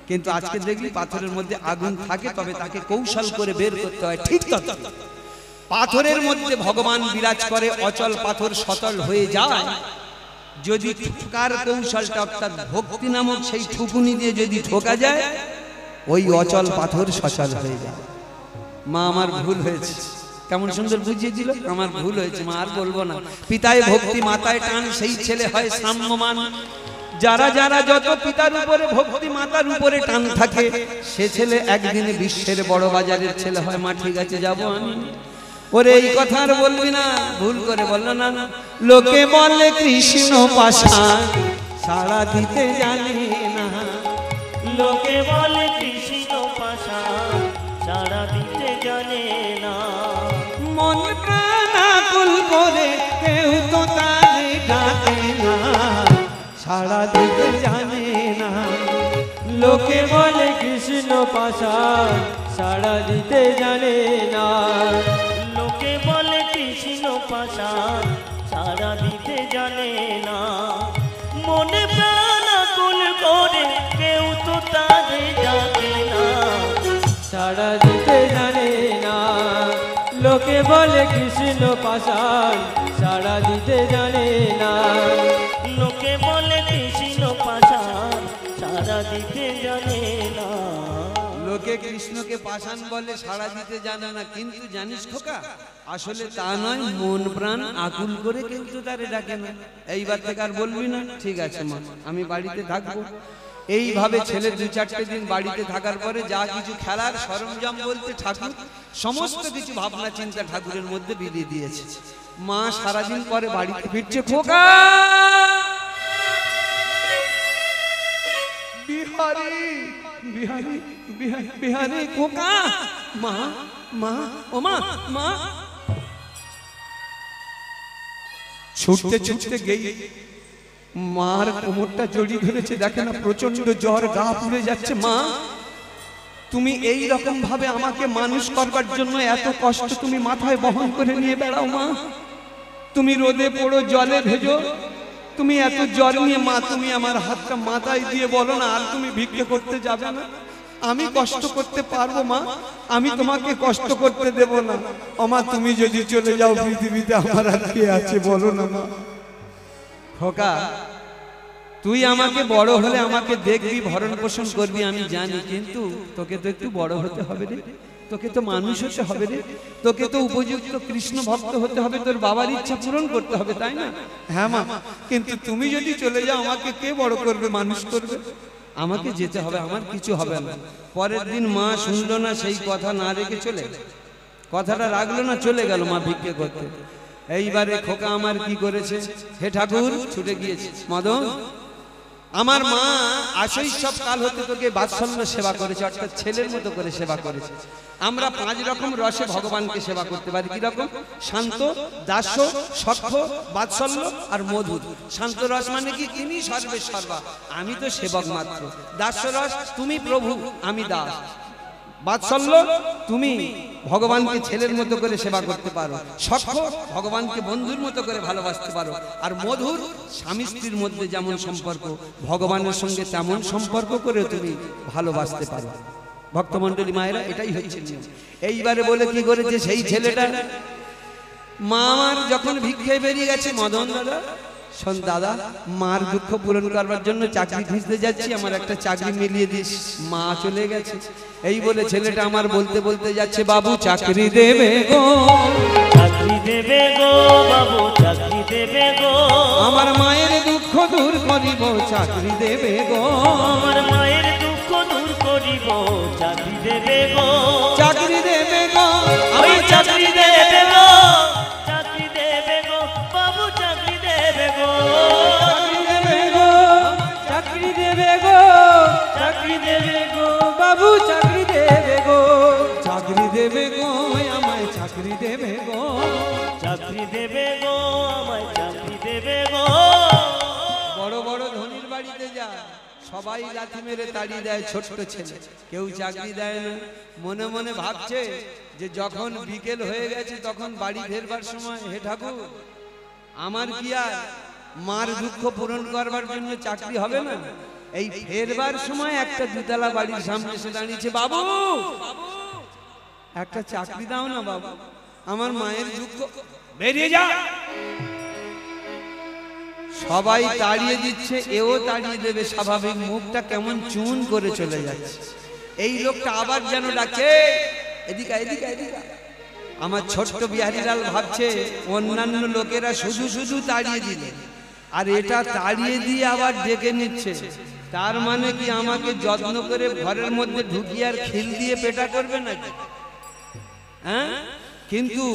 S1: কিন্তু আজকে দেখলি পাথরের মধ্যে আগুন থাকে, তবে তাকে কৌশল করে বের করতে হয়। ঠিক তো, পাথরের মধ্যে ভগবান বিরাজ করে, অচল পাথর সচল হয়ে যায় যদি ঠোকার কৌশলটা, অর্থাৎ ভক্তি নামক সেই ঠুকুনি দিয়ে যদি ঠোকা যায়, ওই অচল পাথর সচল হয়ে যায়। মা আমার ভুল হয়েছে, কেমন সুন্দর বুঝিয়ে দিল, আমার ভুল হয়েছে মা, আর বলবো না। পিতায় ভক্তি মাতায় টান, সেই ছেলে হয় সাম্যমান। যারা যারা যত পিতার উপরে ভক্তি মাতার উপরে টান থাকে, সে ছেলে একদিনে বিশ্বের বড় বাজারের ছেলে হয়। মা ঠিক আছে যাবো আমি। ওরে এই কথা আর বলবি না, ভুল করে বললো না। লোকে বলে কৃষ্ণ পাশান, সাড়া দিতে জানে না।
S2: লোকে বলে কৃষ্ণ পাশান, সাড়া দিতে জানে না।
S1: মন প্রাণ আকুল করে কেউ তো তারে ডাকে না, সাড়া দিতে জানে না।
S3: লোকে বলে কৃষ্ণ পাশান, সাড়া দিতে জানে না।
S2: লোকে বলে কৃষ্ণ পাশান, সাড়া দিতে জানে না। মনে প্রাণ আকুল করে কেউ তো তারে ডাকে না,
S3: সাড়া দিতে জানে না। লোকে বলে কৃষ্ণ পাশান, সাড়া দিতে জানে না।
S2: লোকে বলে কৃষ্ণ পাশান, সাড়া দিতে জানে না।
S1: লোকে কৃষ্ণকে পাষাণ বলে, সাড়া দিতে জানে না। কিন্তু জানিস খোকা, আসলে তা নয়। মন প্রাণ আকুল করে কেউ তো তারে ডাকে না। এইবার থেকে আর বলবি না, ঠিক আছে মা আমি বাড়িতে থাকবো। এইভাবে ছেলে 2-4 দিন বাড়িতে থাকার পরে যা কিছু খেলার সরঞ্জাম বলতে ঠাকুর, সমস্ত কিছু ভাবনা চিন্তা ঠাকুরের মধ্যে বিলিয়ে দিয়েছে। মা সারাদিন পরে বাড়িতে ফিরছে, খোকা বিহারি বিহারি বিহারি বিহারি খোকা, মা মা ও মা মা। ছুটতে ছুটতে গেই মার কোমরটা জড়িয়ে ধরেছে, দেখে না প্রচন্ড জ্বর, গা পুড়ে যাচ্ছে। মা তুমি এই রকম ভাবে আমাকে মানুষ করবার জন্য এত কষ্ট তুমি মাথায় বহন করে নিয়ে বেড়াও মা। তুমি রোদে পড়ো, জলে ভেজো, তুমি এত জ্বর নিয়ে মা তুমি আমার হাতটা মাথায় দিয়ে বলো না আর তুমি ভিক্ষে করতে যাবে না? আমি কষ্ট করতে পারবো মা, আমি তোমাকে কষ্ট করতে দেব না। মা তুমি যদি চলে যাও পৃথিবীতে আমার আর কে আছে বলো না মা। খোকা তুই আমাকে বড় হলে আমাকে দেখবি, ভরণ পোষণ করবি আমি জানি, কিন্তু তোকে তো একটু বড় হতে হবে রে, তোকে তো মানুষ হতে হবে রে, তোকে তো উপযুক্ত কৃষ্ণ ভক্ত হতে হবে, তোর বাবার ইচ্ছা পূরণ করতে হবে, তাই না? হ্যাঁ মা, কিন্তু তুমি যদি চলে যাও আমাকে কে বড় করবে, মানুষ করবে? আমাকে যেতে হবে, আমার কিছু হবে না। পরের দিন মা শুনলো না, সেই কথা না রেখে চলে, কথাটা রাখলো না, চলে গেল মা ভিক্ষে করতে। এইবারে খোকা আমার কি করেছে, হে ঠাকুর ছুটে গিয়েছে, মদন আমার মা আশৈশব কাল হতে তোকে বাৎসল্য সেবা করেছে, অর্থাৎ ছেলের মতো করে সেবা করেছে। আমরা 5 রকম রসে ভগবানকে সেবা করতে পারি। কি রকম? শান্ত, দাস্য, সখ্য, বাৎসল্য আর মধুর। শান্ত রস মানে কি? তিনি সর্বে সর্বা, আমি তো সেবক মাত্র। দাস্য রস, তুমি প্রভু আমি দাস। বাৎসল্য, তুমি ভগবানকে ছেলের মতো করে সেবা করতে পারো। সখ্য, ভগবানকে বন্ধুর মতো করে ভালোবাসতে পারো। আর মধুর, স্বামী স্ত্রীর মধ্যে যেমন সম্পর্ক, ভগবানের সঙ্গে তেমন সম্পর্ক করে তুমি ভালোবাসতে পারো। ভক্তমণ্ডলী মায়েরা, এটাই হচ্ছে নিয়ম। এইবারে বলে কি করেছে সেই ছেলেটা, মা আমার যখন ভিক্ষে বেরিয়ে গেছে, মদন দাদা শোন দাদা, মার দুঃখ পূরণ করবার জন্য চাকরি খুঁজতে যাচ্ছি, আমার একটা চাকরি মিলিয়ে দিস। মা চলে গেছে। এই বলে ছেলেটা আমার বলতে বলতে যাচ্ছে, বাবু চাকরি দেবে গো,
S2: চাকরি দেবে গো বাবু চাকরি দেবে গো
S1: আমার মায়ের দুঃখ দূর করিব চাকরি দেবে গো
S2: আমার মায়ের দুঃখ দূর করিব চাকরি দেবে গো
S1: চাকরি দেবে গো
S2: ওই
S1: আমার
S2: চাকরি দেবে গো চাকরি দেবে গো বাবু চাকরি দেবে গো
S3: চাকরি দেবে গো চাকরি দেবে গো চাকরি দেবে গো বাবু চাকরি দেবে গো
S1: চাকরি দেবে গো আমায় চাকরি দেবে গো
S2: চাকরি দেবে গো আমায় চাকরি দেবে গো
S1: বড় বড় ধনির বাড়িতে যা সবাই লাথি মেরে তাড়িয়ে দেয় ছোট্ট ছেলে কেউ চাকরি দেয় না মনে মনে ভাবছে যে যখন বিকেল হয়ে গেছে তখন বাড়ি ফেরবার সময় হে ঠাকুর আমার কি আর মার দুঃখ পূরণ করবার জন্য চাকরি হবে না এই ফেরবার সময় একটা দুতলা বাড়ির সামনে এসে দাঁড়িয়েছে বাবু একটা চাকরি দাও না বাবু আমার মায়ের দুঃখ বেরিয়ে যা সবাই তাড়িয়ে দিচ্ছে এও তাড়িয়ে দেবে স্বাভাবিক মুখটা কেমন চুন করে চলে যাচ্ছে এই লোকটা আবার যেন ডাকে এদিকে এদিকে এদিকে আমার ছোট্ট বিহারীলাল ভাবছে অন্যান্য লোকেরা শুধু শুধু তাড়িয়ে দিলে আর এটা তাড়িয়ে দিয়ে আবার ডেকে নিচ্ছে তার মানে কি আমাকে যত্ন করে ঘরের মধ্যে ঢুকিয়ে আর খিল দিয়ে পেটা করবে নাকি হ্যাঁ কিন্তু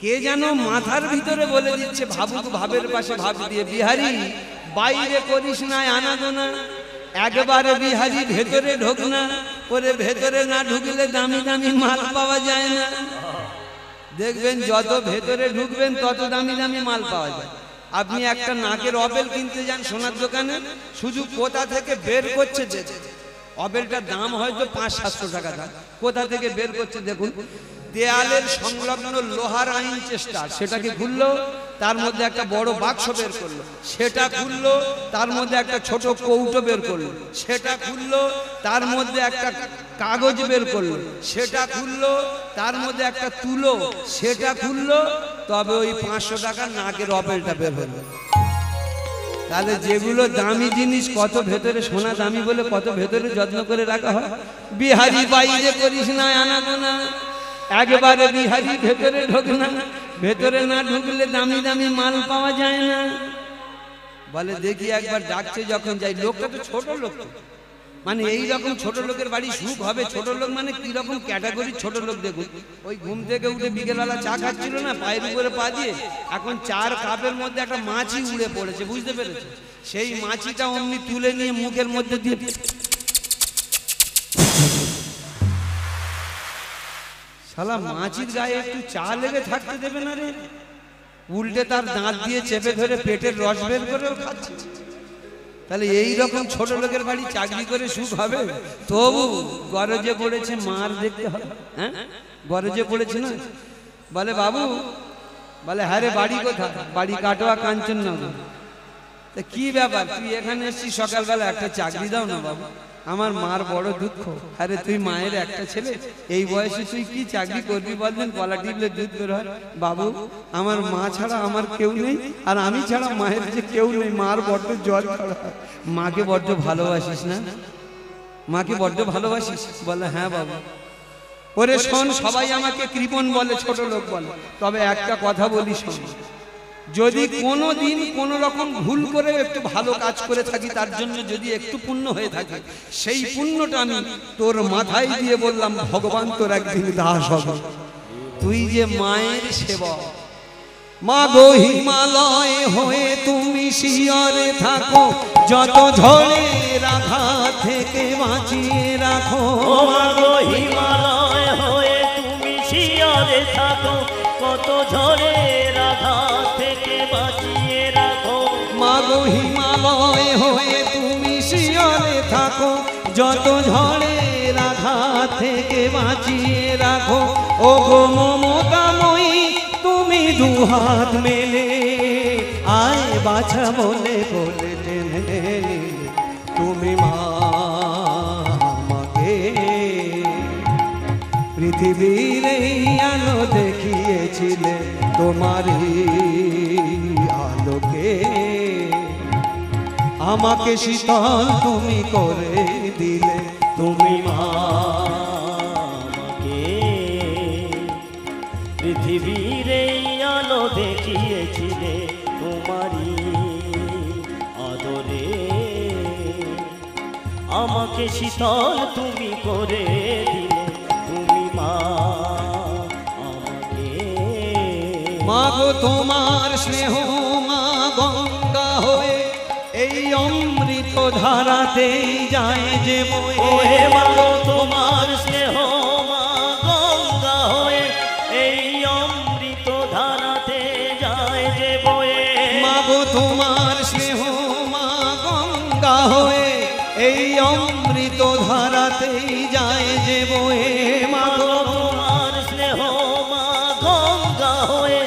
S1: কে যেন মাথার ভিতরে বলে দিচ্ছে ভাবুক ভাবের পাশে ভাব দিয়ে বিহারি বাইরে করিস না আনাগোনা একবারে বিহারি ভেতরে ঢোক না ওরে ভেতরে না ঢুকলে দামি দামি মাল পাওয়া যায় না দেখবেন যত ভেতরে ঢুকবেন তত দামি দামি মাল পাওয়া যায় আপনি একটা নাকের অবেল কিনতে যান সোনার দোকানে শুধু কোথা থেকে বের করছে অবেলটার দাম হয়তো 500-700 টাকা দাম কোথা থেকে বের করছে দেখুন দেয়ালের সংলগ্ন লোহার আইন চেষ্টা সেটাকে খুললো তার মধ্যে একটা বড় বাক্স বের করলো সেটা খুললো তার মধ্যে একটা ছোট কৌটো বের করলো সেটা খুললো তার মধ্যে একটা কাগজ বের করলো সেটা খুললো তার মধ্যে একটা তুলো সেটা খুললো তবে ওই 500 টাকার নাকের অবেলটা বের হলো তাহলে যেগুলো দামি জিনিস কত ভেতরে সোনা দামি বলে কত ভেতরে যত্ন করে রাখা হয় বিহারি বাইরে করিস না আনাবো না একবারে বিহারি ভেতরে ঢোক না ভেতরে না ঢুকলে দামি দামি মাল পাওয়া যায় না বলে দেখি একবার ডাকছে যখন যাই লোকটা তো ছোট লোক মানে এই রকম ছোট লোকের বাড়ি সুখ হবে ছোট লোক মানে কি রকম ক্যাটাগরি ছোট লোক দেখুন ওই ঘুম থেকে উঠে বিকেলবেলা চা খাচ্ছিল না পায়ের উপরে পা দিয়ে এখন 4 কাপের মধ্যে একটা মাছি উড়ে পড়েছে বুঝতে পেরেছে সেই মাছিটা অমনি তুলে নিয়ে মুখের মধ্যে দিয়ে শালা মাছির গায়ে একটু চা লেগে থাকতে দেবে না রে উল্টে তার দাঁত দিয়ে চেপে ধরে পেটের রস বের করেও খাচ্ছে তাহলে এই রকম ছোট লোকের বাড়ি চাকরি করে সুখ হবে তবু গরজে পড়েছে মার দেখতে হবে হ্যাঁ গরজে পড়েছে না বলে বাবু বলে হ্যাঁ রে বাড়ি কোথায় বাড়ি কাটোয়া কাঞ্চননগর তা কি ব্যাপার তুই এখানে এসেছিস সকালবেলা একটা চাকরি দাও না বাবু আমার মার বড় দুঃখ আরে তুই মায়ের একটা ছেলে এই বয়সে তুই কি চাকরি করবি বললেন গলা টিপলে দুধ বের হয় বাবু আমার মা ছাড়া আমার কেউ নেই আর আমি ছাড়া মায়ের যে কেউ নেই মার বড্ড জল ছাড়া মাকে বড্ড ভালোবাসিস না মাকে বড্ড ভালোবাসিস বলে হ্যাঁ বাবু ওরে শোন সবাই আমাকে কৃপণ বলে ছোট লোক বলে তবে একটা কথা বলি শোন যদি কোনো দিন কোনো রকম ভুল করে একটু ভালো কাজ করে থাকি তার জন্য যদি একটু পুণ্য হয়ে থাকে সেই পুণ্যটা আমি তোর মাথায় দিয়ে বললাম ভগবান তোর একদিন দাস হবে তুই যে মায়ের সেবা মা গো হিমালয় হয়ে তুমি শিয়রে থাকো যত ঝড়ের আঘাত থেকে বাঁচিয়ে রাখো
S2: ও মা গো হিমালয় হয়ে তুমি শিয়রে থাকো কত ঝড়ের আঘাত থেকে বাঁচিয়ে রাখো
S1: মা গো হিমালয় হয়ে তুমি শিয়রে থাকো যত ঝড়ের আঘাত থেকে বাঁচিয়ে রাখো ও গো মমতাময়ী তুমি দুহাত মেলে আয় বাছা বলে বলে টেনে নিলে তুমি মা আমাকে পৃথিবীর এই আলো দেখিয়েছিলে তোমারই আলোকে আমাকে শীতল তুমি করে দিলে তুমি মা
S2: আমাকে পৃথিবীর এই শীতল তুমি করে দিলে, তুমি মা আমাকে।
S1: মা গো তোমার স্নেহ মা গঙ্গা হয়ে এই অমৃত ধারাতেই যায় যে বয়ে।
S2: ওহে মা গো তোমার স্নেহ মা গঙ্গা হয়ে এই অমৃত ধারাতে যায় যে বয়ে।
S1: মা গো তোমার স্নেহ মা গঙ্গা হয়ে এই অমৃত ধারাতেই যায় যে বয়ে। মা গো
S2: তোমার স্নেহ মা গঙ্গা হয়ে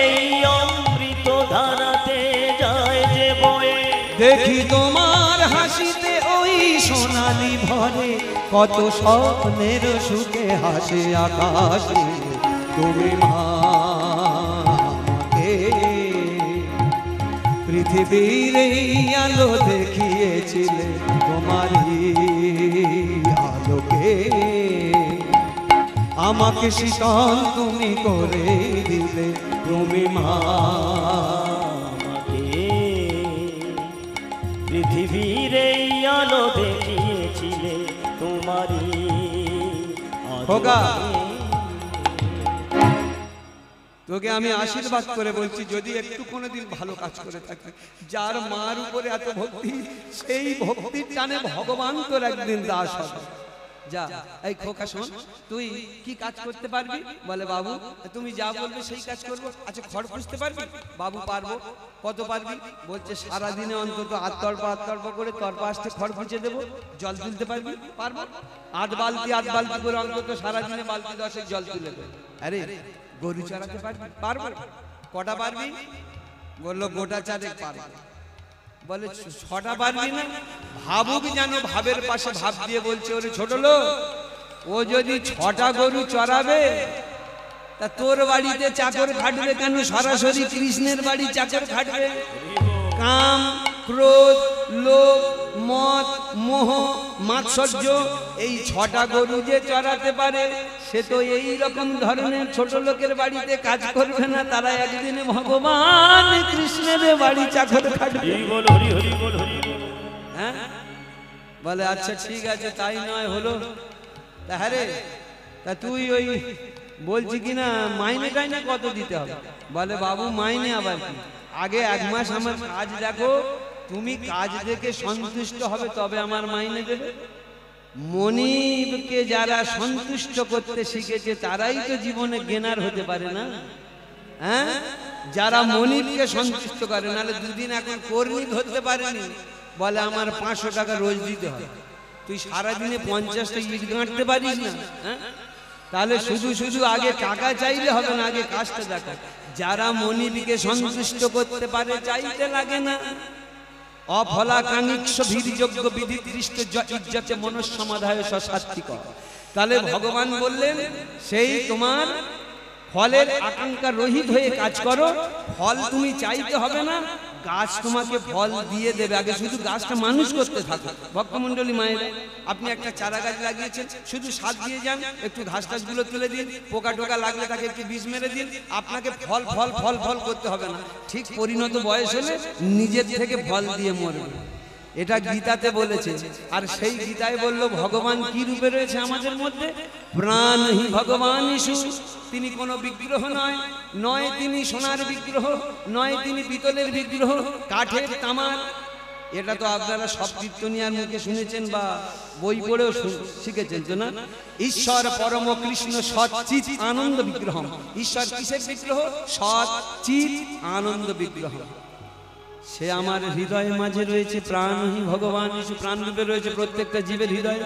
S2: এই অমৃত ধারাতে যায় যে বয়ে।
S1: দেখি তোমার হাসিতে ওই সোনালি ভরে কত স্বপ্নের সুখে হাসে আকাশে। তুমি মাকে পৃথিবীর এই আলো দেখিয়েছিলে, তোমারই আলোকে আমাকে শীতল তুমি করে দিলে, তুমি মা।
S2: পৃথিবীর এই আলো দেখিয়েছিলে, তোমারই
S1: হোগা তোকে আমি আশীর্বাদ করে বলছি, যদি একটু কোনোদিন ভালো কাজ করে থাকি, যার মার উপরে এত ভক্তি, সেই ভক্তির টানে ভগবান তোর একদিন দাস হবে। যা এই খোকা শোন, তুই কি কাজ করতে পারবি? বলে বাবু তুমি যা বলবে সেই কাজ করবো। আচ্ছা খড় খুঁজতে পারবি? বাবু পারবো। কত পারবি? বলছে সারাদিনে অন্তত আত্মর্প করে তর্পা আসতে খড় খুঁজে দেবো। জল তুলতে পারবি? পারবো। 8 বালতি করে অন্তত সারাদিনে বালতি 10 জল তুলে দেবো। আরে গরু চড়াতে পারবি? পারবো। কটা পারবি? বললো গোটা 4 পারবো। বলে 6টা পারবি না? ভাবুক যেন ভাবের পাশে ভাব দিয়ে বলছে, ওরে ছোট লোক, ও যদি 6টা গরু চড়াবে তা তোর বাড়িতে চাকর খাটবে কেন? সরাসরি কৃষ্ণের বাড়ি চাকর খাটবে। কাম, ক্রোধ, লোভ, মদ, মোহ, মাৎসর্য, এই 6টা গরু যে চড়াতে পারে সে তো এই রকম ধরনের ছোট লোকের বাড়িতে কাজ করবে না। তারা একদিনে ভগবান কৃষ্ণের বাড়ি চাকর খাটবে। হ্যাঁ বলে আচ্ছা ঠিক আছে, তাই নয় হলো। তা হ্যাঁ রে, তা তুই ওই বলছি কিনা মাইনে টাইনে কত দিতে হবে? বলে বাবু মাইনে আবার কি, আগে 1 মাস আমার কাজ দেখো, তুমি কাজ দেখে সন্তুষ্ট হবে তবে আমার মাইনে দেবে। মনিবকে যারা সন্তুষ্ট করতে শিখেছে তারাই তো জীবনে জ্ঞানার হতে পারে না। হ্যাঁ, যারা মনিবকে সন্তুষ্ট করে, নাহলে 2 দিন এখন কর্মী ধরতে পারেনি, বলে আমার 500 টাকা রোজ দিতে হয়। তুই সারাদিনে 50টা ইট গাঁটতে পারিস না? হ্যাঁ, তাহলে শুধু আগে টাকা চাইলে হবে না, আগে কাজটা দেখা। যারা মনিবকে সন্তুষ্ট করতে পারে চাইতে লাগে না। অফলাকাঙ্ক্ষিত বীরযোগ্য বিধিদৃষ্ট ইজ্জতে মনঃসমাধায় সাত্বিক। তাহলে ভগবান বললেন সেই তোমার ফলের আকাঙ্ক্ষা রহিত হয়ে কাজ করো। ফল তুমি চাইতে হবে না, গাছ তোমাকে ফল দিয়ে দেবে। আগে শুধু গাছটা মানুষ করতে থাকো। ভক্তমণ্ডলী মায়েরা, আপনি একটা চারা গাছ লাগিয়েছেন, শুধু সার দিয়ে যান, একটু ঘাস টাসগুলো তুলে দিন, পোকা টোকা লাগলে তাকে একটু বিষ মেরে দিন। আপনাকে ফল ফল ফল ফল করতে হবে না। ঠিক পরিণত বয়স হলে নিজের থেকে ফল দিয়ে মরবে। এটা গীতাতে বলেছে। আর সেই গীতায় বলল ভগবান কি রূপে রয়েছে আমাদের মধ্যে? প্রাণ হি ভগবান ইসু। তিনি কোনো বিগ্রহ নয়, নয় তিনি সোনার বিগ্রহ, নয় তিনি পিতলের বিগ্রহ, কাঠের, তামার। এটা তো আপনারা সব কীর্তনিয়ার মুখে শুনেছেন বা বই পড়েও শিখেছেন তো না? ঈশ্বর পরম কৃষ্ণ সচ্চিৎ আনন্দ বিগ্রহ। ঈশ্বর কিসের বিগ্রহ? সচ্চিৎ আনন্দ বিগ্রহ। সে আমার হৃদয়ের মাঝে রয়েছে। প্রাণহি ভগবান ইসু প্রাণ রূপে রয়েছে প্রত্যেকটা জীবের হৃদয়ে।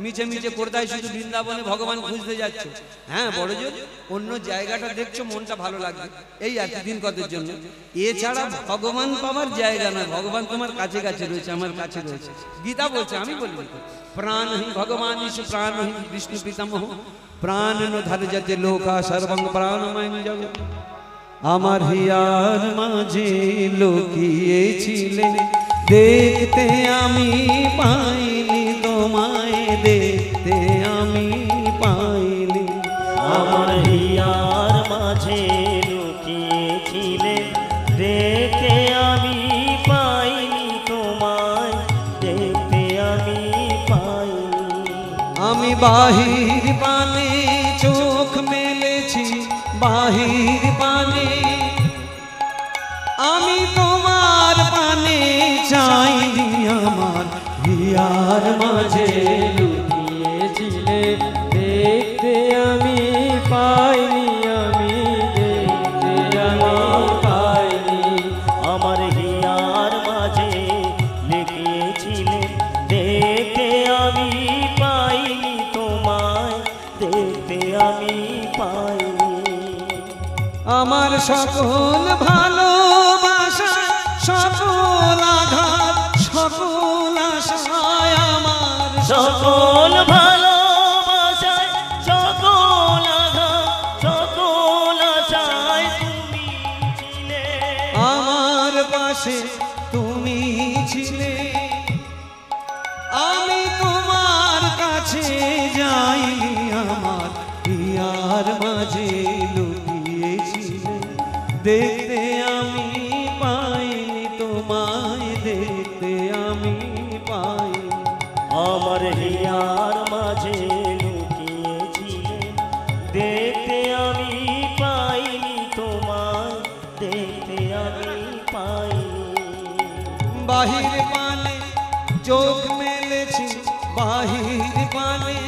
S1: মিছে মিছে কোথায় শুধু বৃন্দাবনে ভগবান খুঁজতে যাচ্ছে। হ্যাঁ বড় জোর অন্য জায়গাটা দেখছো, মনটা ভালো লাগবে, এই আর দিন কতের জন্য। এছাড়া ভগবান পাওয়ার জায়গা না। ভগবান তোমার কাছে কাছে রয়েছে, আমার কাছে রয়েছে। গীতা বলছে, আমি বলি প্রাণহি ভগবান ইসু প্রাণহি বিষ্ণু পিতামহ প্রাণ ধার্যতে লোকা সর্বং প্রাণময় জগৎ। আমার হিয়ার মাঝে লুকিয়েছিলে, দেখতে আমি পাইনি তোমায়, দেখতে আমি পাইনি।
S2: আমার হিয়ার মাঝে লুকিয়েছিলে, দেখতে আমি পাইনি তোমায়, দেখতে আমি পাই।
S1: আমি বাহির পানে চোখ মেলেছি বাহির পানে, আমি তোমার পানে চাইনি আমার হিয়ার মাঝে
S3: লুকিয়েছিলে দেখতে আমি পাইনি, আমি দেখতে আমি পাইনি।
S2: আমার হিয়ার মাঝে লিখিয়েছিলে দেখতে আমি পাইনি, তোমায় দেখতে আমি পাইনি।
S1: আমার সকল ভালোবাসা সকল আঘাত সকল আশায় আমার
S2: সকল ভালোবাসায় সকল আঘাত সকল আশায় তুমি ছিলে,
S1: আমার পাশে তুমি ছিলে। আমি তোমার কাছে যাইনি আমার হিয়ার মাঝে লুকিয়েছিলে দেখতে আমি পাইনি, তোমায় দেখতে আমি পাইনি।
S2: আমার হিয়ার মাঝে লুকিয়েছিলে দেখতে আমি পাইনি, তোমায় দেখতে আমি পাইনি।
S1: বাহির পানে চোখ মেলেছি বাহির পানে,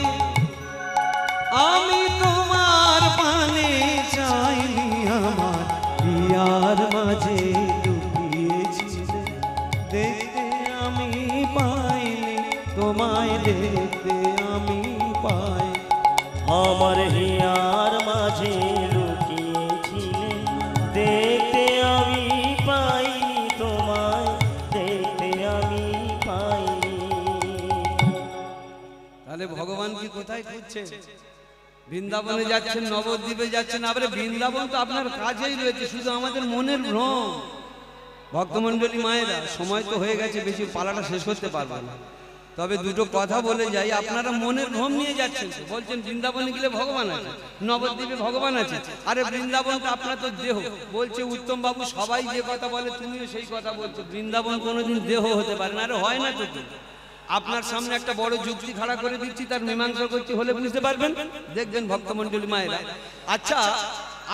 S1: আমি তোমার পানে চাইনি আমার হিয়ার মাঝে লুকিয়েছিলে দেখতে আমি পাইনি, তোমায় দেখতে আমি পাই।
S2: আমার হিয়ার মাঝে লুকিয়েছিলে দেখতে আমি পাইনি, তোমায় দেখতে আমি পাইনি।
S1: তাহলে ভগবান কি কোথায় খুঁজছে? বৃন্দাবনে যাচ্ছেন, নবদ্বীপে যাচ্ছেন, আবার বৃন্দাবন তো আপনার কাজেই রয়েছে, শুধু আমাদের মনের ভ্রম। ভক্তমণ্ডলী মায়েরা, সময় তো হয়ে গেছে, বেশি পালাটা শেষ করতে পারবো না, তবে দুটো কথা বলে যাই। আপনারা মনের ভ্রম নিয়ে যাচ্ছেন, বলছেন বৃন্দাবনে গেলে ভগবান আছে, নবদ্বীপে ভগবান আছে। আরে বৃন্দাবন তো আপনার তো দেহ, বলছে উত্তম বাবু সবাই যে কথা বলে তুমিও সেই কথা বলছো, বৃন্দাবন কোনোদিন দেহ হতে পারে না। আরে হয় না তো। আপনার সামনে একটা বড় যুক্তি খাড়া করে দিচ্ছি, তার মীমাংসা করছি, হলে বুঝতে পারবেন, দেখবেন ভক্তমণ্ডলী মায়েরা। আচ্ছা,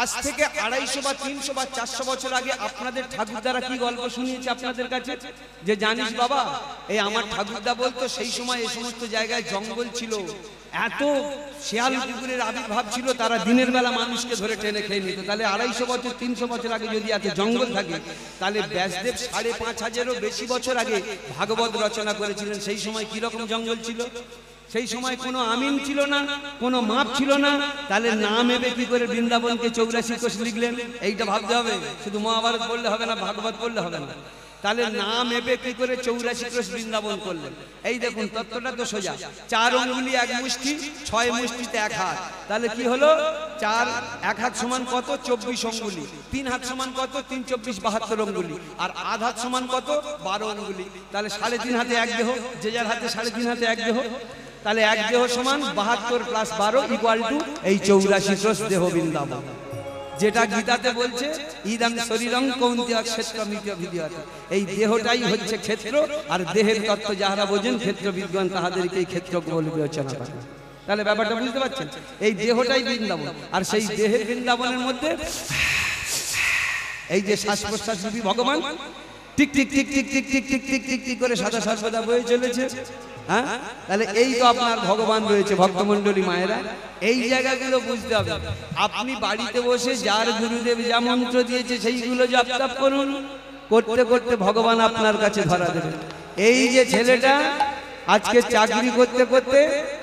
S1: আজ থেকে 250 বা 300 বা 400 বছর আগে আপনাদের ঠাকুরদারা কি গল্প শুনিয়েছে আপনাদের কাছে? যে জানিস বাবা, এই আমার ঠাকুরদা বলতো সেই সময় এই সমস্ত জায়গায় জঙ্গল ছিল, এত শিয়াল কুকুরের আবির্ভাব ছিল, তারা দিনের বেলা মানুষকে ধরে টেনে খেয়ে নিত। তাহলে 250 বছর 300 বছর আগে যদি এত জঙ্গল থাকে, তাহলে ব্যাসদেব 5,500-এরও বেশি বছর আগে ভাগবত রচনা করেছিলেন। সেই সময় কি রকম জঙ্গল ছিল? সেই সময় কোনো আমিন ছিল না, কোনো মাপ ছিল না। তাহলে নাম এবে কি করে বৃন্দাবনকে 84 কোষ লিখলেন? এইটা ভাবতে হবে, শুধু মহাভারত পড়লে হবে না, ভাগবত পড়লে হবে না। তাহলে নাম এবে কি করে 84 কোষ বৃন্দাবন করলেন? এই দেখুন, তত্ত্বটা তো সোজা। 4 আঙ্গুলি 1 মুষ্টি, 6 মুষ্টিতে 1 হাত। তাহলে কি হলো? 1 হাত সমান কত? 24 আঙ্গুলি। 3 হাত সমান কত? 3 24 72 আঙ্গুলি। আর আধ হাত সমান কত? 12 আঙ্গুলি। তাহলে 3.5 হাতে 1 দেহ, যে যার হাতে 3.5 হাতে 1 দেহ। তাহলে 1 দেহ সমান 72 প্লাস 12 ইকুয়াল টু এই 84 কোষ দেহ বৃন্দাবন। যেটা গীতাতে বলছে ইদং শরীরং কৌন্তেয় ক্ষেত্রমিতি ভিদ্যতে, এই দেহটাই হচ্ছে ক্ষেত্র, আর দেহের তত্ত্ব যাহারা বোঝেন ক্ষেত্র বিজ্ঞান তাহাদেরকে এই ক্ষেত্র বলে বিবেচনা করে। তাহলে ব্যাপারটা বুঝতে পারছেন? এই দেহটাই বৃন্দাবন, আর সেই দেহের বৃন্দাবনের মধ্যে এই যে শ্বাস প্রশ্বাস রূপী ভগবান tick tick tick tick tick tick tick tick tick tick করে সদা সর্বদা বয়ে চলেছে। হ্যাঁ, তাহলে এই তো আপনার ভগবান রয়েছে। ভক্তমণ্ডলী মায়েরা, এই জায়গাগুলো বুঝতে হবে। আপনি বাড়িতে বসে যার গুরুদেব যা মন্ত্র দিয়েছে সেইগুলো জপ তপ করুন, করতে করতে ভগবান আপনার কাছে ধরা দেবে। এই যে ছেলেটা আজকে চাকরি করতে করতে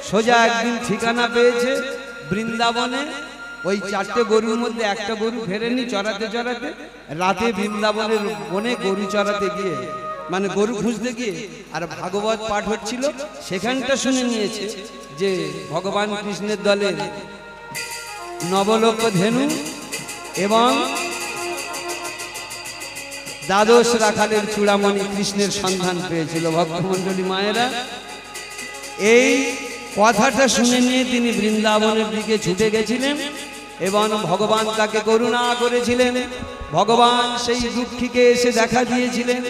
S1: সোজা একদিন ঠিকানা পেয়েছে বৃন্দাবনে। ওই 4টে গরুর মধ্যে একটা গরু ফেরেনি চড়াতে চড়াতে, রাতে বৃন্দাবনের বনে গরু চড়াতে গিয়ে, মানে গরু খুঁজতে গিয়ে, আর ভাগবত পাঠ হচ্ছিল, সেখানটা শুনে নিয়েছে যে ভগবান কৃষ্ণের দলে নবলোক ধেনু এবং দ্বাদশ রাখালের চূড়ামণি কৃষ্ণের সন্ধান পেয়েছিল। ভক্তমণ্ডলী মায়েরা, এই কথাটা শুনে নিয়ে তিনি বৃন্দাবনের দিকে ছুটে গেছিলেন এবং ভগবান তাকে করুণা করেছিলেন। ভগবান সেই দুঃখীকে এসে দেখা দিয়েছিলেন,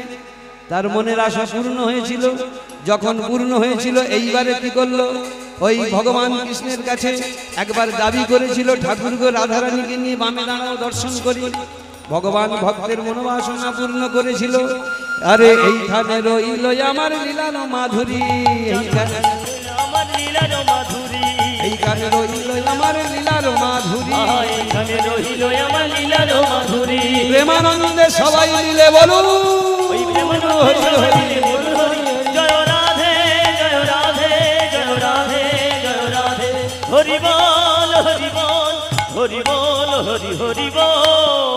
S1: তার মনের আশা পূর্ণ হয়েছিল। যখন পূর্ণ হয়েছিল, এইবারে কি করলো? ওই ভগবান কৃষ্ণের কাছে একবার দাবি করেছিল, ঠাকুর গো রাধারানীকে নিয়ে বামে দাঁড়াও, দর্শন করি। ভগবান ভক্তের মনোবাসনা পূর্ণ করেছিল। আরে এইখানে রইল আমার লীলার মাধুরী, এইখানে
S2: আমার লীলার মাধুরী,
S1: এইখানে রইল আমার লীলার মাধুরী,
S2: এইখানে রহিল আমার লীলার মাধুরী।
S1: প্রেমানন্দে সবাই মিলে বলুন
S2: ওই প্রেমানন্দে সবাই মিলে বলুন, জয় রাধে জয় রাধে জয় রাধে জয় রাধে, হরি বল হরি বল হরি বল হরি হরি বল।